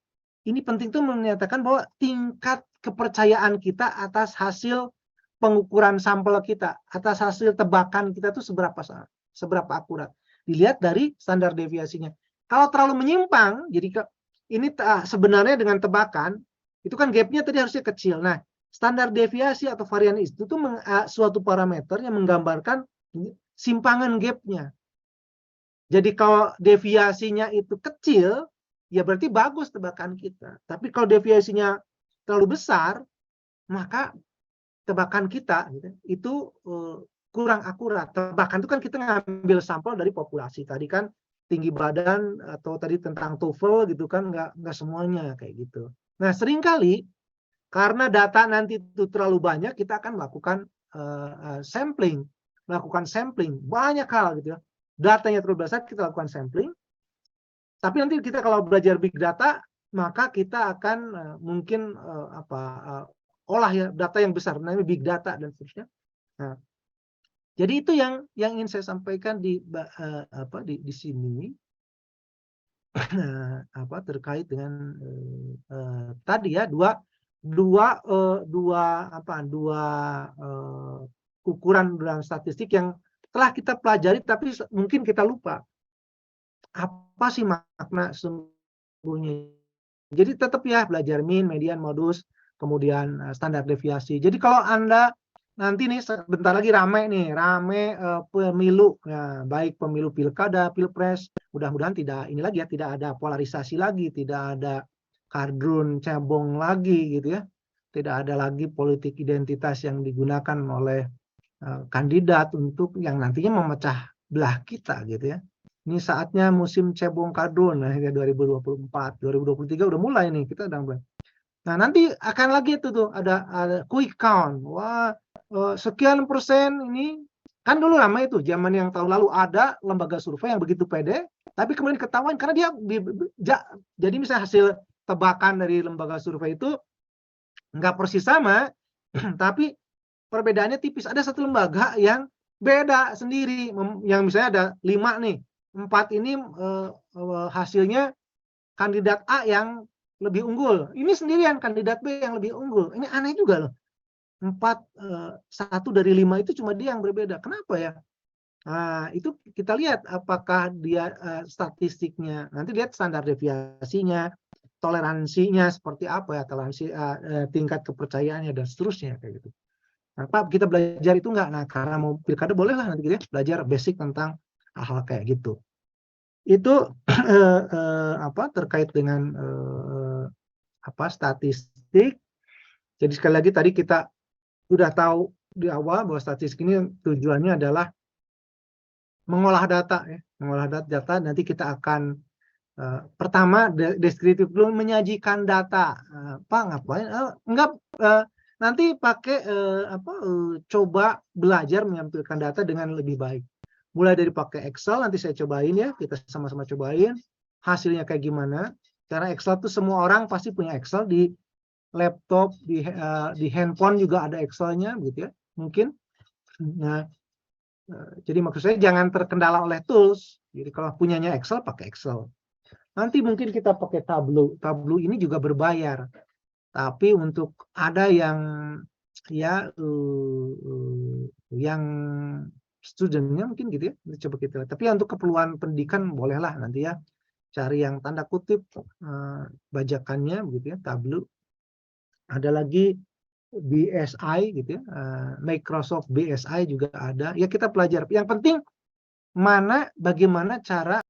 ini penting tuh menyatakan bahwa tingkat kepercayaan kita atas hasil pengukuran sampel kita, atas hasil tebakan kita tuh seberapa akurat. Dilihat dari standar deviasinya. Kalau terlalu menyimpang, jadi ini sebenarnya dengan tebakan, itu kan gapnya tadi harusnya kecil. Nah, standar deviasi atau varian itu tuh suatu parameter yang menggambarkan simpangan gapnya. Jadi kalau deviasinya itu kecil, ya berarti bagus tebakan kita. Tapi kalau deviasinya terlalu besar, maka tebakan kita itu kurang akurat. Tebakan itu kan kita ngambil sampel dari populasi. Tadi kan tinggi badan atau tadi tentang TOEFL gitu kan nggak semuanya kayak gitu. Nah, seringkali karena data nanti itu terlalu banyak, kita akan melakukan sampling, banyak hal gitu ya. Datanya terlalu besar, kita lakukan sampling. Tapi nanti kita kalau belajar big data, maka kita akan mungkin olah ya data yang besar, namanya big data dan seterusnya. Nah, jadi itu yang ingin saya sampaikan di sini terkait dengan tadi ya dua ukuran dalam statistik yang telah kita pelajari tapi mungkin kita lupa apa sih makna sesungguhnya. Jadi tetap ya belajar mean, median, modus, kemudian standar deviasi. Jadi kalau Anda nanti nih sebentar lagi rame pemilu, ya, baik pemilu pilkada, pilpres, mudah-mudahan tidak ini lagi ya, tidak ada polarisasi lagi, tidak ada kardrun cebong lagi gitu ya, tidak ada lagi politik identitas yang digunakan oleh kandidat untuk yang nantinya memecah belah kita gitu ya. Ini saatnya musim cebong kardrun, nah 2024, 2023 udah mulai nih, kita udah mulai. Nah, nanti akan lagi itu tuh ada quick count. Wah, sekian persen ini kan dulu ramai itu zaman yang tahun lalu ada lembaga survei yang begitu pede, tapi kemudian ketahuan karena jadi misalnya hasil tebakan dari lembaga survei itu nggak persis sama, tapi perbedaannya tipis. Ada satu lembaga yang beda sendiri, yang misalnya ada 5 nih, 4 ini hasilnya kandidat A yang lebih unggul, ini sendirian kandidat B yang lebih unggul. Ini aneh juga loh. 1 dari 5 itu cuma dia yang berbeda. Kenapa ya? Nah, itu kita lihat apakah dia statistiknya. Nanti lihat standar deviasinya, toleransinya seperti apa ya, toleransi tingkat kepercayaannya dan seterusnya kayak gitu. Nah, Pak, kita belajar itu enggak? Nah, karena mau pilkada bolehlah nanti kita belajar basic tentang hal-hal kayak gitu. Itu terkait dengan statistik. Jadi sekali lagi tadi kita sudah tahu di awal bahwa statistik ini tujuannya adalah mengolah data ya, mengolah data. Nanti kita akan pertama deskriptif dulu, menyajikan data. Pak ngapain? Enggak, nanti pakai coba belajar menampilkan data dengan lebih baik. Mulai dari pakai Excel, nanti saya cobain ya, kita sama-sama cobain hasilnya kayak gimana. Karena Excel tuh semua orang pasti punya Excel di laptop, di handphone juga ada Excelnya gitu ya, mungkin. Nah, jadi maksud saya jangan terkendala oleh tools. Jadi kalau punyanya Excel, pakai Excel. Nanti mungkin kita pakai Tableau. Tableau ini juga berbayar. Tapi untuk ada yang ya yang studentnya mungkin gitu ya, coba kita lihat. Tapi untuk keperluan pendidikan bolehlah nanti ya cari yang tanda kutip bajakannya gitu ya, Tableau. Ada lagi BSI gitu ya, Microsoft BSI juga ada. Ya kita pelajari. Yang penting bagaimana cara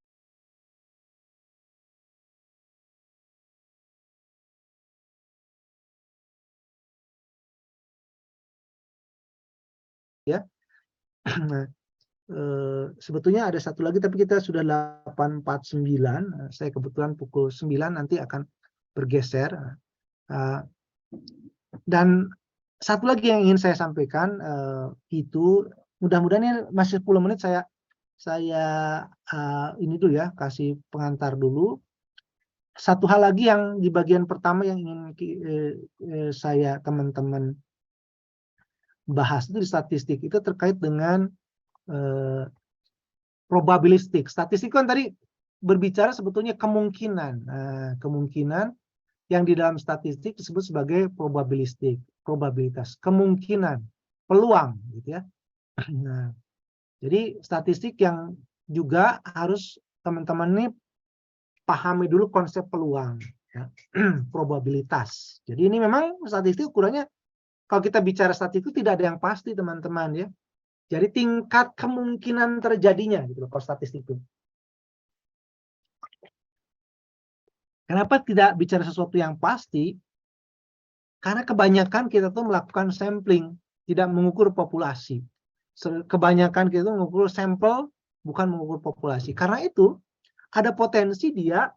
ya. Nah, sebetulnya ada satu lagi tapi kita sudah 8.49. Saya kebetulan pukul 9 nanti akan bergeser. Dan satu lagi yang ingin saya sampaikan itu mudah-mudahan ini masih 10 menit saya ini dulu ya, kasih pengantar dulu. Satu hal lagi yang di bagian pertama yang ingin saya teman-teman bahas itu di statistik itu terkait dengan probabilistik. Statistik kan tadi berbicara sebetulnya kemungkinan. Kemungkinan yang di dalam statistik disebut sebagai probabilistik, probabilitas, kemungkinan, peluang gitu ya. Nah, jadi statistik yang juga harus teman-teman ini pahami dulu konsep peluang ya. Probabilitas. Jadi ini memang statistik ukurannya kalau kita bicara statistik itu tidak ada yang pasti teman-teman ya. Jadi tingkat kemungkinan terjadinya gitu loh kalau statistik itu. Kenapa tidak bicara sesuatu yang pasti? Karena kebanyakan kita tuh melakukan sampling, tidak mengukur populasi. Kebanyakan kita tuh mengukur sampel, bukan mengukur populasi. Karena itu ada potensi dia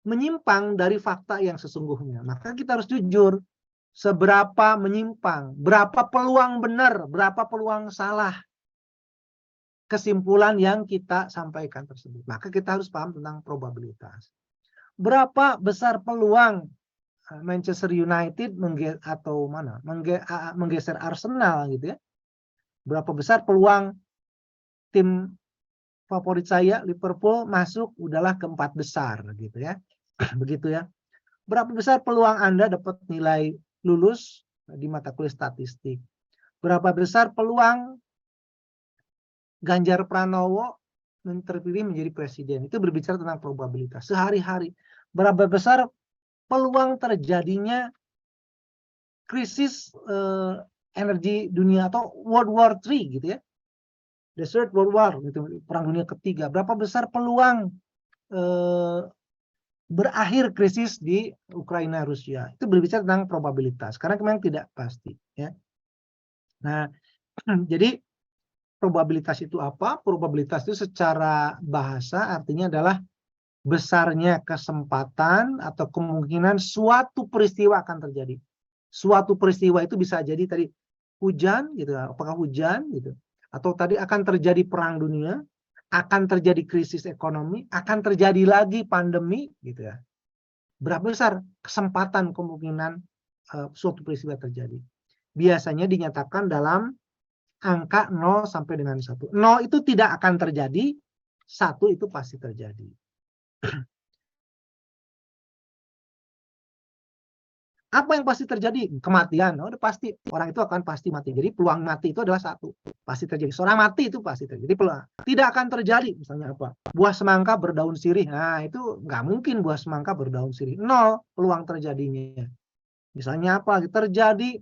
menyimpang dari fakta yang sesungguhnya. Maka kita harus jujur. Seberapa menyimpang, berapa peluang benar, berapa peluang salah kesimpulan yang kita sampaikan tersebut. Maka kita harus paham tentang probabilitas. Berapa besar peluang Manchester United menggeser Arsenal gitu ya. Berapa besar peluang tim favorit saya Liverpool masuk udahlah ke 4 besar gitu ya. Begitu ya. Berapa besar peluang Anda dapat nilai lulus di mata kuliah statistik? Berapa besar peluang Ganjar Pranowo terpilih menjadi presiden? Itu berbicara tentang probabilitas sehari-hari. Berapa besar peluang terjadinya krisis energi dunia atau World War III gitu ya, the Third World War gitu, perang dunia ketiga. Berapa besar peluang berakhir krisis di Ukraina Rusia? Itu berbicara tentang probabilitas karena memang tidak pasti ya. Nah, jadi probabilitas itu apa? Probabilitas itu secara bahasa artinya adalah besarnya kesempatan atau kemungkinan suatu peristiwa akan terjadi. Suatu peristiwa itu bisa jadi tadi hujan gitu, apakah hujan gitu, atau tadi akan terjadi perang dunia, akan terjadi krisis ekonomi, akan terjadi lagi pandemi gitu ya. Berapa besar kesempatan kemungkinan suatu peristiwa terjadi? Biasanya dinyatakan dalam angka 0 sampai dengan 1. 0 itu tidak akan terjadi, 1 itu pasti terjadi. Apa yang pasti terjadi? Kematian. Oh, udah pasti orang itu akan pasti mati. Jadi peluang mati itu adalah 1. Pasti terjadi. Seorang mati itu pasti terjadi. Peluang tidak akan terjadi. Misalnya apa? Buah semangka berdaun sirih. Nah, itu nggak mungkin buah semangka berdaun sirih. 0 peluang terjadinya. Misalnya apa? Terjadi,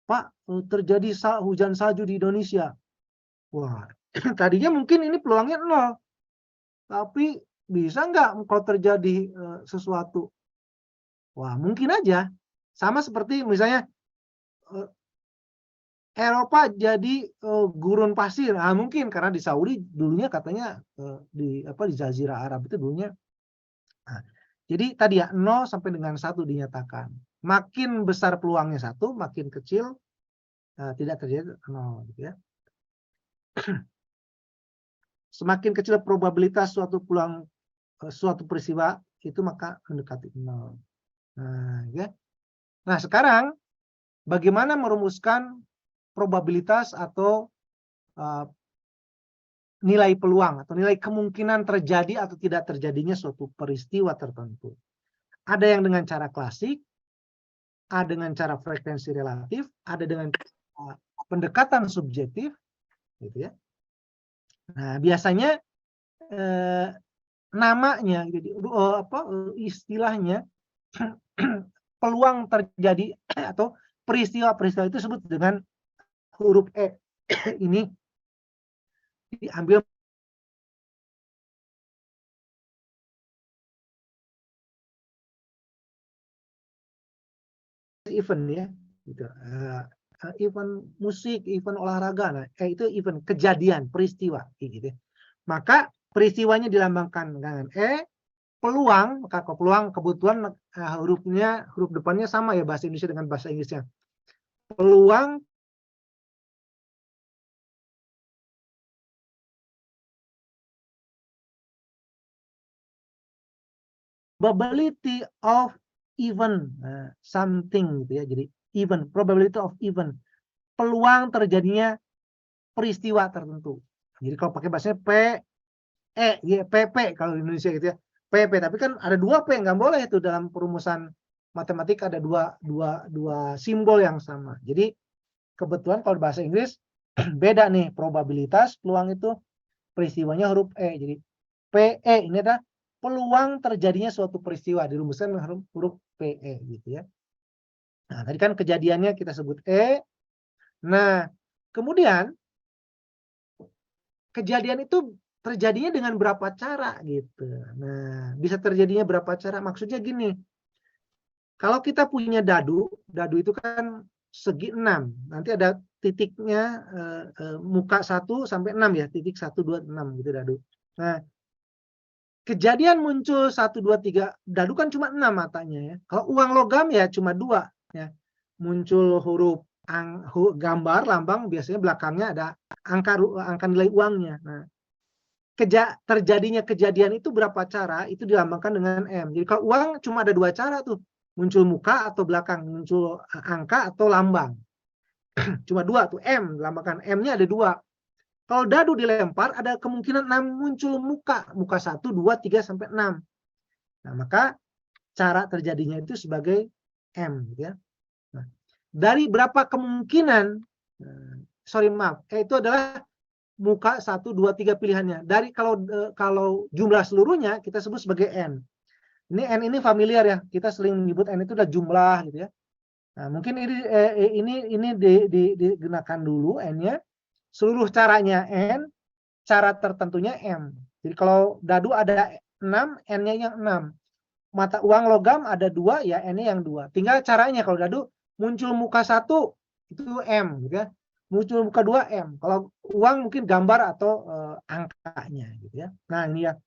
Pak, terjadi hujan salju di Indonesia. Wah, tadinya mungkin ini peluangnya 0. Tapi bisa nggak kalau terjadi sesuatu? Wah, mungkin aja. Sama seperti misalnya Eropa jadi gurun pasir. Nah, mungkin karena di Saudi dulunya katanya di Jazirah Arab itu dulunya. Nah, jadi tadi ya 0 sampai dengan 1 dinyatakan. Makin besar peluangnya 1, makin kecil tidak terjadi 0 gitu ya. Semakin kecil probabilitas suatu peluang suatu peristiwa itu maka mendekati 0. Nah, ya. Nah, sekarang bagaimana merumuskan probabilitas atau nilai peluang atau nilai kemungkinan terjadi atau tidak terjadinya suatu peristiwa tertentu. Ada yang dengan cara klasik, ada dengan cara frekuensi relatif, ada dengan pendekatan subjektif, gitu ya. Nah, biasanya namanya, jadi istilahnya peluang terjadi atau peristiwa-peristiwa itu disebut dengan huruf E. Ini diambil event ya, gitu. Event musik, event olahraga, nah, itu event kejadian, peristiwa, gitu. Maka peristiwanya dilambangkan dengan E, peluang, maka peluang kebutuhan hurufnya, huruf depannya sama ya bahasa Indonesia dengan bahasa Inggrisnya. Peluang probability of event something gitu ya. Jadi event, probability of event, peluang terjadinya peristiwa tertentu. Jadi kalau pakai bahasanya PP kalau di Indonesia gitu ya. PP, tapi kan ada dua P, nggak boleh itu dalam perumusan matematik ada dua simbol yang sama. Jadi kebetulan kalau bahasa Inggris beda nih, probabilitas peluang itu peristiwanya huruf E. Jadi PE ini adalah peluang terjadinya suatu peristiwa, dirumuskan dengan huruf PE gitu ya. Nah, tadi kan kejadiannya kita sebut E. Nah, kemudian kejadian itu terjadinya dengan berapa cara gitu. Nah, bisa terjadinya berapa cara? Maksudnya gini, kalau kita punya dadu itu kan segi 6. Nanti ada titiknya muka 1 sampai 6 ya, titik 1, 2, 6 gitu dadu. Nah, kejadian muncul 1, 2, 3, dadu kan cuma 6 matanya ya. Kalau uang logam ya cuma 2 ya. Muncul huruf gambar lambang, biasanya belakangnya ada angka nilai uangnya. Nah, terjadinya kejadian itu berapa cara, itu dilambangkan dengan M. Jadi kalau uang cuma ada 2 cara tuh, muncul muka atau belakang, muncul angka atau lambang. Cuma 2 tuh, M, dilambangkan M-nya ada 2. Kalau dadu dilempar, ada kemungkinan 6 muncul muka 1, 2, 3, sampai 6. Nah, maka cara terjadinya itu sebagai M. Gitu ya. Nah, dari berapa kemungkinan, itu adalah muka 1, 2, 3 pilihannya. Dari kalau jumlah seluruhnya kita sebut sebagai N. Ini N ini familiar ya, kita sering menyebut N itu adalah jumlah gitu ya. Nah, mungkin ini digunakan dulu N-nya. Seluruh caranya N, cara tertentunya M. Jadi kalau dadu ada 6, N-nya yang 6. Mata uang logam ada 2, ya N-nya yang 2. Tinggal caranya kalau dadu muncul muka 1, itu M. Gitu ya. Muncul muka 2, M. Kalau uang mungkin gambar atau angkanya. Gitu ya. Nah ini ya,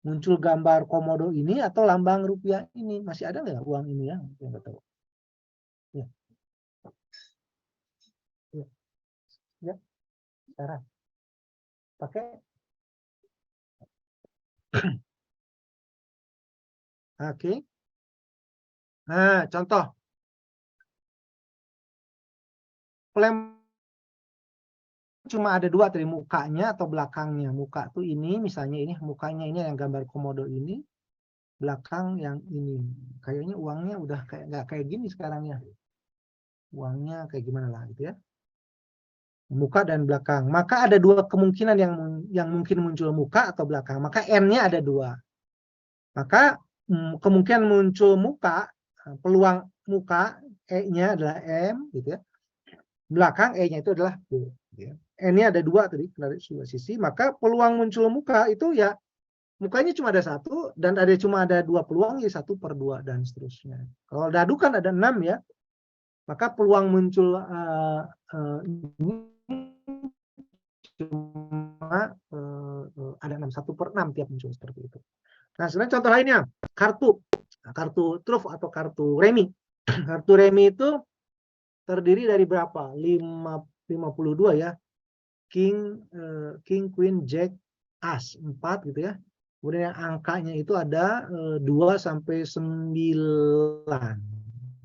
muncul gambar komodo ini atau lambang rupiah ini. Masih ada nggak uang ini ya? Nggak tahu. Ya. Ya. Ya. Sekarang. Pakai. Oke. Nah, contoh. Pelem cuma ada 2 tadi, mukanya atau belakangnya. Muka tuh ini, misalnya ini mukanya ini yang gambar komodo ini, belakang yang ini. Kayaknya uangnya udah nggak kayak gini sekarang ya. Uangnya kayak gimana lah gitu ya. Muka dan belakang. Maka ada 2 kemungkinan yang mungkin muncul muka atau belakang. Maka N-nya ada 2. Maka kemungkinan muncul muka, peluang muka E-nya adalah M gitu ya. Belakang E-nya itu adalah B. Gitu ya. N-nya ada 2 tadi dari sisi, maka peluang muncul muka itu ya mukanya cuma ada 1 dan cuma ada 2 peluang, ya 1/2 dan seterusnya. Kalau dadu kan ada 6 ya, maka peluang muncul ini cuma ada 6, 1/6 tiap muncul seperti itu. Nah, sebenarnya contoh lainnya kartu truf atau kartu remi. Kartu remi itu terdiri dari berapa? 52 ya. King, Queen, Jack, As, 4 gitu ya. Kemudian yang angkanya itu ada 2 sampai 9.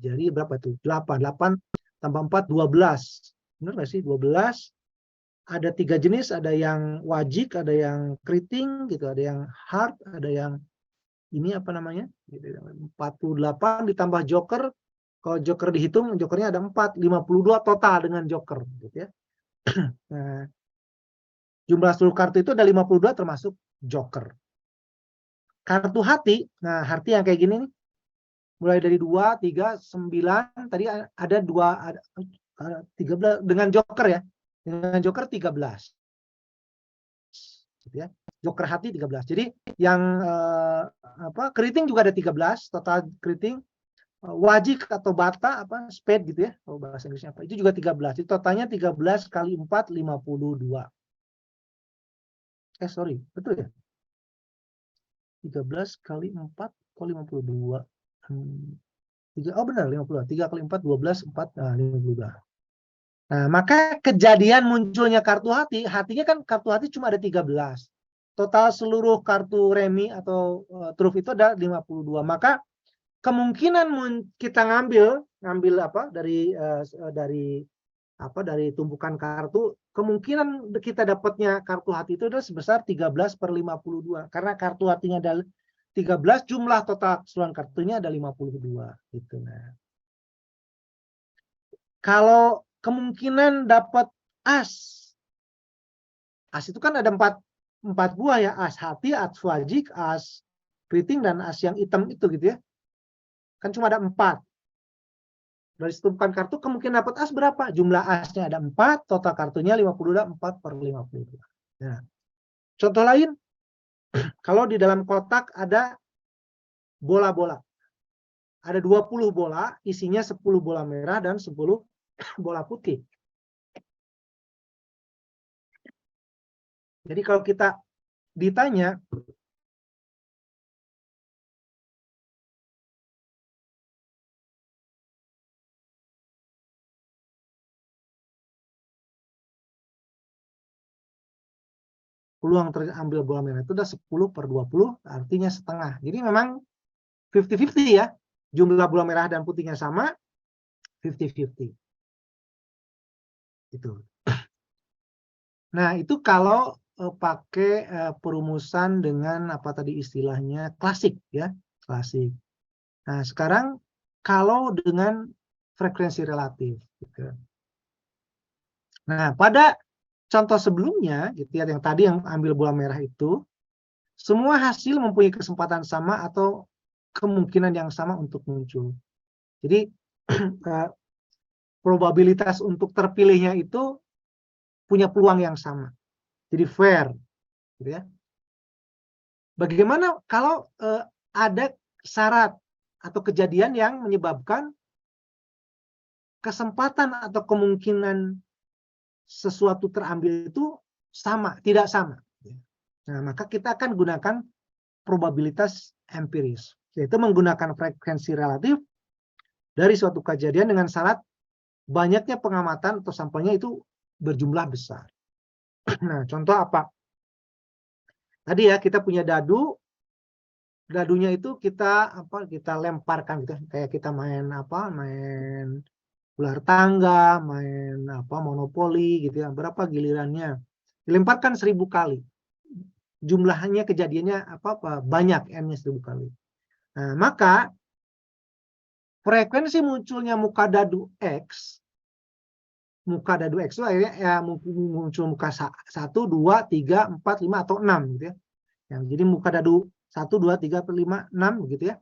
Jadi berapa tuh? 8. 8 tambah 4, 12. Benar nggak sih? 12. Ada 3 jenis, ada yang wajik, ada yang keriting, gitu, ada yang hard, ada yang ini apa namanya? 48 ditambah joker. Kalau joker dihitung, jokernya ada 4, 52 total dengan joker, gitu ya. Nah, jumlah seluruh kartu itu ada 52 termasuk joker. Kartu hati, nah hati yang kayak gini nih, mulai dari 2, 3, 9, tadi ada 2, ada 13 dengan joker ya. Dengan joker 13. Gitu ya. Joker hati 13. Jadi yang keriting juga ada 13, total keriting. Wajik atau bata apa spade gitu ya. Kalau bahasa Inggrisnya apa? Itu juga 13. Jadi totalnya 13 kali 4 52. Sorry, betul ya? 13 kali 4 kali 52. Oh benar 52. 3 kali 4 12, 4 52. Nah, maka kejadian munculnya kartu hati, hatinya kan kartu hati cuma ada 13. Total seluruh kartu remi atau truf itu ada 52. Maka kemungkinan kita ngambil apa dari tumpukan kartu, kemungkinan kita dapatnya kartu hati itu adalah sebesar 13/52. Karena kartu hatinya ada 13, jumlah total keseluruhan kartunya ada 52 gitu. Nah, kalau kemungkinan dapat as itu kan ada 4 buah ya, as hati, as wajik, as keriting, dan as yang hitam itu gitu ya. Kan cuma ada 4. Dari tumpukan kartu kemungkinan dapat as berapa? Jumlah asnya ada 4, total kartunya 52, 4/52. Nah, contoh lain, kalau di dalam kotak ada bola-bola. Ada 20 bola, isinya 10 bola merah dan 10 bola putih. Jadi kalau kita ditanya, peluang terambil bola merah itu udah 10/20, artinya setengah. Jadi memang 50-50 ya. Jumlah bola merah dan putihnya sama, 50-50. Itu. Nah, itu kalau pakai perumusan dengan apa tadi istilahnya klasik ya, klasik. Nah, sekarang kalau dengan frekuensi relatif gitu. Nah, pada contoh sebelumnya gitu ya, yang tadi yang ambil bola merah itu, semua hasil mempunyai kesempatan sama atau kemungkinan yang sama untuk muncul. Jadi probabilitas untuk terpilihnya itu punya peluang yang sama. Jadi fair, gitu ya. Bagaimana kalau ada syarat atau kejadian yang menyebabkan kesempatan atau kemungkinan sesuatu terambil itu sama, tidak sama. Nah, maka kita akan gunakan probabilitas empiris, yaitu menggunakan frekuensi relatif dari suatu kejadian dengan syarat banyaknya pengamatan atau sampelnya itu berjumlah besar. Nah, contoh apa? Tadi ya kita punya dadu, dadunya itu kita lemparkan gitu, kayak kita main ular tangga, main monopoli gitu ya. Berapa gilirannya? Dilemparkan 1000 kali. Jumlahnya kejadiannya banyak, n-nya 1000 kali. Nah, maka frekuensi munculnya muka dadu X itu akhirnya ya muncul muka 1, 2, 3, 4, 5 atau 6 gitu ya. Jadi muka dadu 1, 2, 3, 5, 6 gitu ya.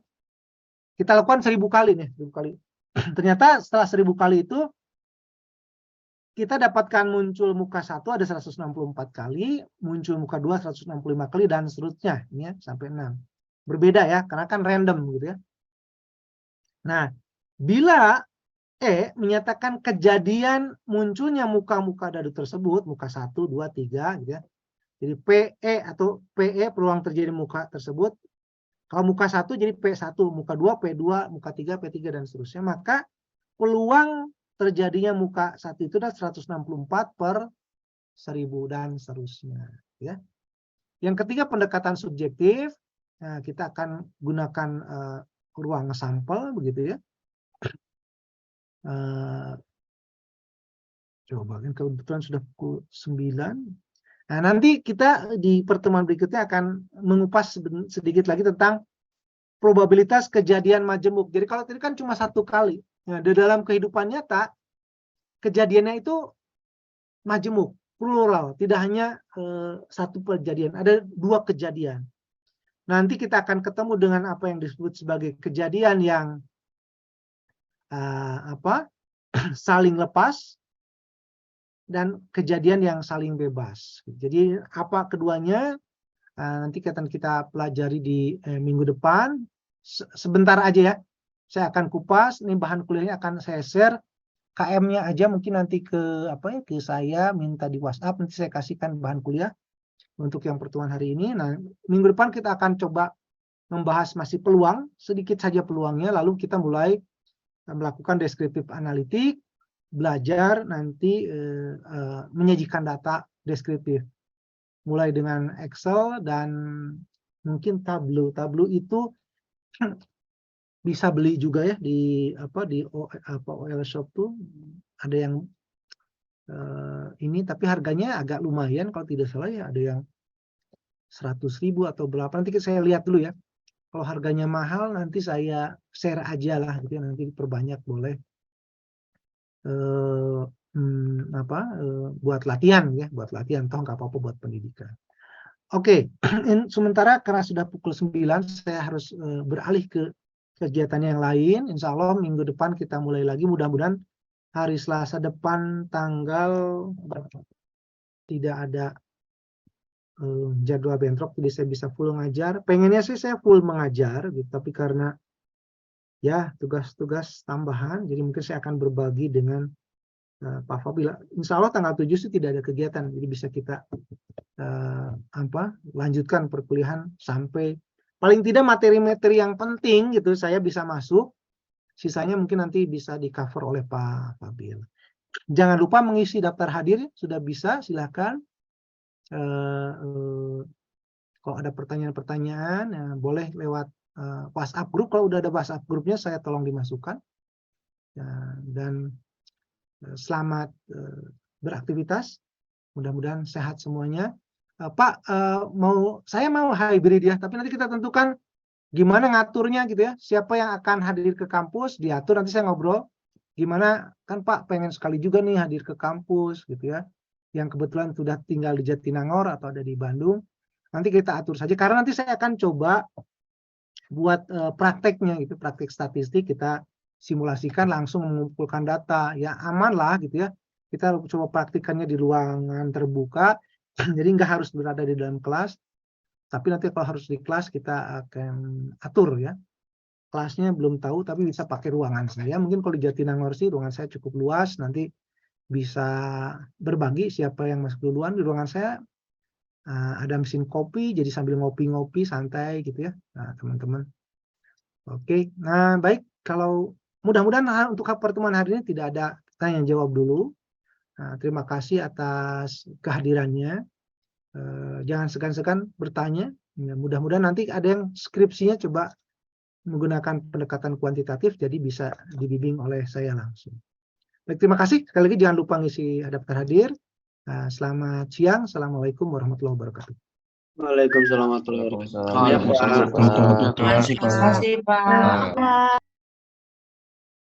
Kita lakukan 1000 kali nih, 1000 kali. Ternyata setelah 1000 kali itu kita dapatkan muncul muka 1 ada 164 kali, muncul muka 2 165 kali, dan seterusnya ini ya, sampai 6. Berbeda ya, karena kan random gitu ya. Nah, bila menyatakan kejadian munculnya muka-muka dadu tersebut, muka 1, 2, 3 gitu ya. Jadi PE atau PE peluang terjadi muka tersebut. Kalau muka 1 jadi P1, muka 2 P2, muka 3 P3 dan seterusnya. Maka peluang terjadinya muka 1 itu adalah 164/1000 dan seterusnya ya. Yang ketiga pendekatan subjektif. Nah, kita akan gunakan ruang sampel begitu ya. Coba kan kebetulan sudah pukul 9. Nah, nanti kita di pertemuan berikutnya akan mengupas sedikit lagi tentang probabilitas kejadian majemuk. Jadi kalau tadi kan cuma 1 kali. Nah, di dalam kehidupan nyata, kejadiannya itu majemuk, plural. Tidak hanya 1 kejadian, ada 2 kejadian. Nanti kita akan ketemu dengan apa yang disebut sebagai kejadian yang saling lepas, dan kejadian yang saling bebas. Jadi apa keduanya nanti akan kita pelajari di minggu depan. Sebentar aja ya, saya akan kupas. Ini bahan kuliahnya akan saya share. KM-nya aja mungkin nanti ke ke saya, minta di WhatsApp, nanti saya kasihkan bahan kuliah untuk yang pertemuan hari ini. Nah, minggu depan kita akan coba membahas masih peluang, sedikit saja peluangnya, lalu kita mulai melakukan deskriptif analitik, belajar nanti menyajikan data deskriptif, mulai dengan Excel dan mungkin Tableau. Tableau itu bisa beli juga ya di OL Shop tuh ada yang ini, tapi harganya agak lumayan kalau tidak salah ya, ada yang 100.000 atau berapa, nanti saya lihat dulu ya. Kalau harganya mahal nanti saya share aja lah gitu ya, nanti diperbanyak boleh. Buat latihan ya, toh nggak apa-apa buat pendidikan. Oke. Sementara karena sudah pukul 9 saya harus beralih ke kegiatan yang lain. Insya Allah minggu depan kita mulai lagi, mudah-mudahan hari Selasa depan tanggal tidak ada jadwal bentrok, jadi saya bisa full ngajar. Pengennya sih saya full mengajar gitu, tapi karena ya tugas-tugas tambahan, jadi mungkin saya akan berbagi dengan Pak Fabila. Insya Allah tanggal 7 sih tidak ada kegiatan, jadi bisa kita lanjutkan perkuliahan sampai paling tidak materi-materi yang penting gitu saya bisa masuk, sisanya mungkin nanti bisa di cover oleh Pak Fabila. Jangan lupa mengisi daftar hadir, sudah bisa, silakan. Kalau ada pertanyaan-pertanyaan boleh lewat WhatsApp grup. Kalau udah ada WhatsApp grupnya saya tolong dimasukkan. Dan selamat beraktivitas, mudah-mudahan sehat semuanya. Pak, saya mau hybrid ya, tapi nanti kita tentukan gimana ngaturnya gitu ya. Siapa yang akan hadir ke kampus diatur, nanti saya ngobrol gimana, kan Pak pengen sekali juga nih hadir ke kampus gitu ya, yang kebetulan sudah tinggal di Jatinangor atau ada di Bandung. Nanti kita atur saja, karena nanti saya akan coba buat prakteknya gitu, praktek statistik, kita simulasikan langsung mengumpulkan data, ya aman lah gitu ya. Kita coba praktikannya di ruangan terbuka, jadi nggak harus berada di dalam kelas, tapi nanti kalau harus di kelas kita akan atur ya. Kelasnya belum tahu, tapi bisa pakai ruangan saya. Mungkin kalau di Jatinangor sih ruangan saya cukup luas, nanti bisa berbagi siapa yang masuk duluan. Di ruangan saya ada mesin kopi, jadi sambil ngopi-ngopi santai gitu ya, teman-teman. Oke, nah baik, kalau mudah-mudahan untuk pertemuan hari ini tidak ada tanya jawab dulu. Terima kasih atas kehadirannya. Jangan segan-segan bertanya. Mudah-mudahan nanti ada yang skripsinya coba menggunakan pendekatan kuantitatif, jadi bisa dibimbing oleh saya langsung. Baik, terima kasih. Sekali lagi jangan lupa ngisi daftar hadir. Selamat siang. Assalamualaikum warahmatullahi wabarakatuh. Waalaikumsalam warahmatullahi wabarakatuh. Waalaikumsalam warahmatullahi wabarakatuh. Terima kasih Pak.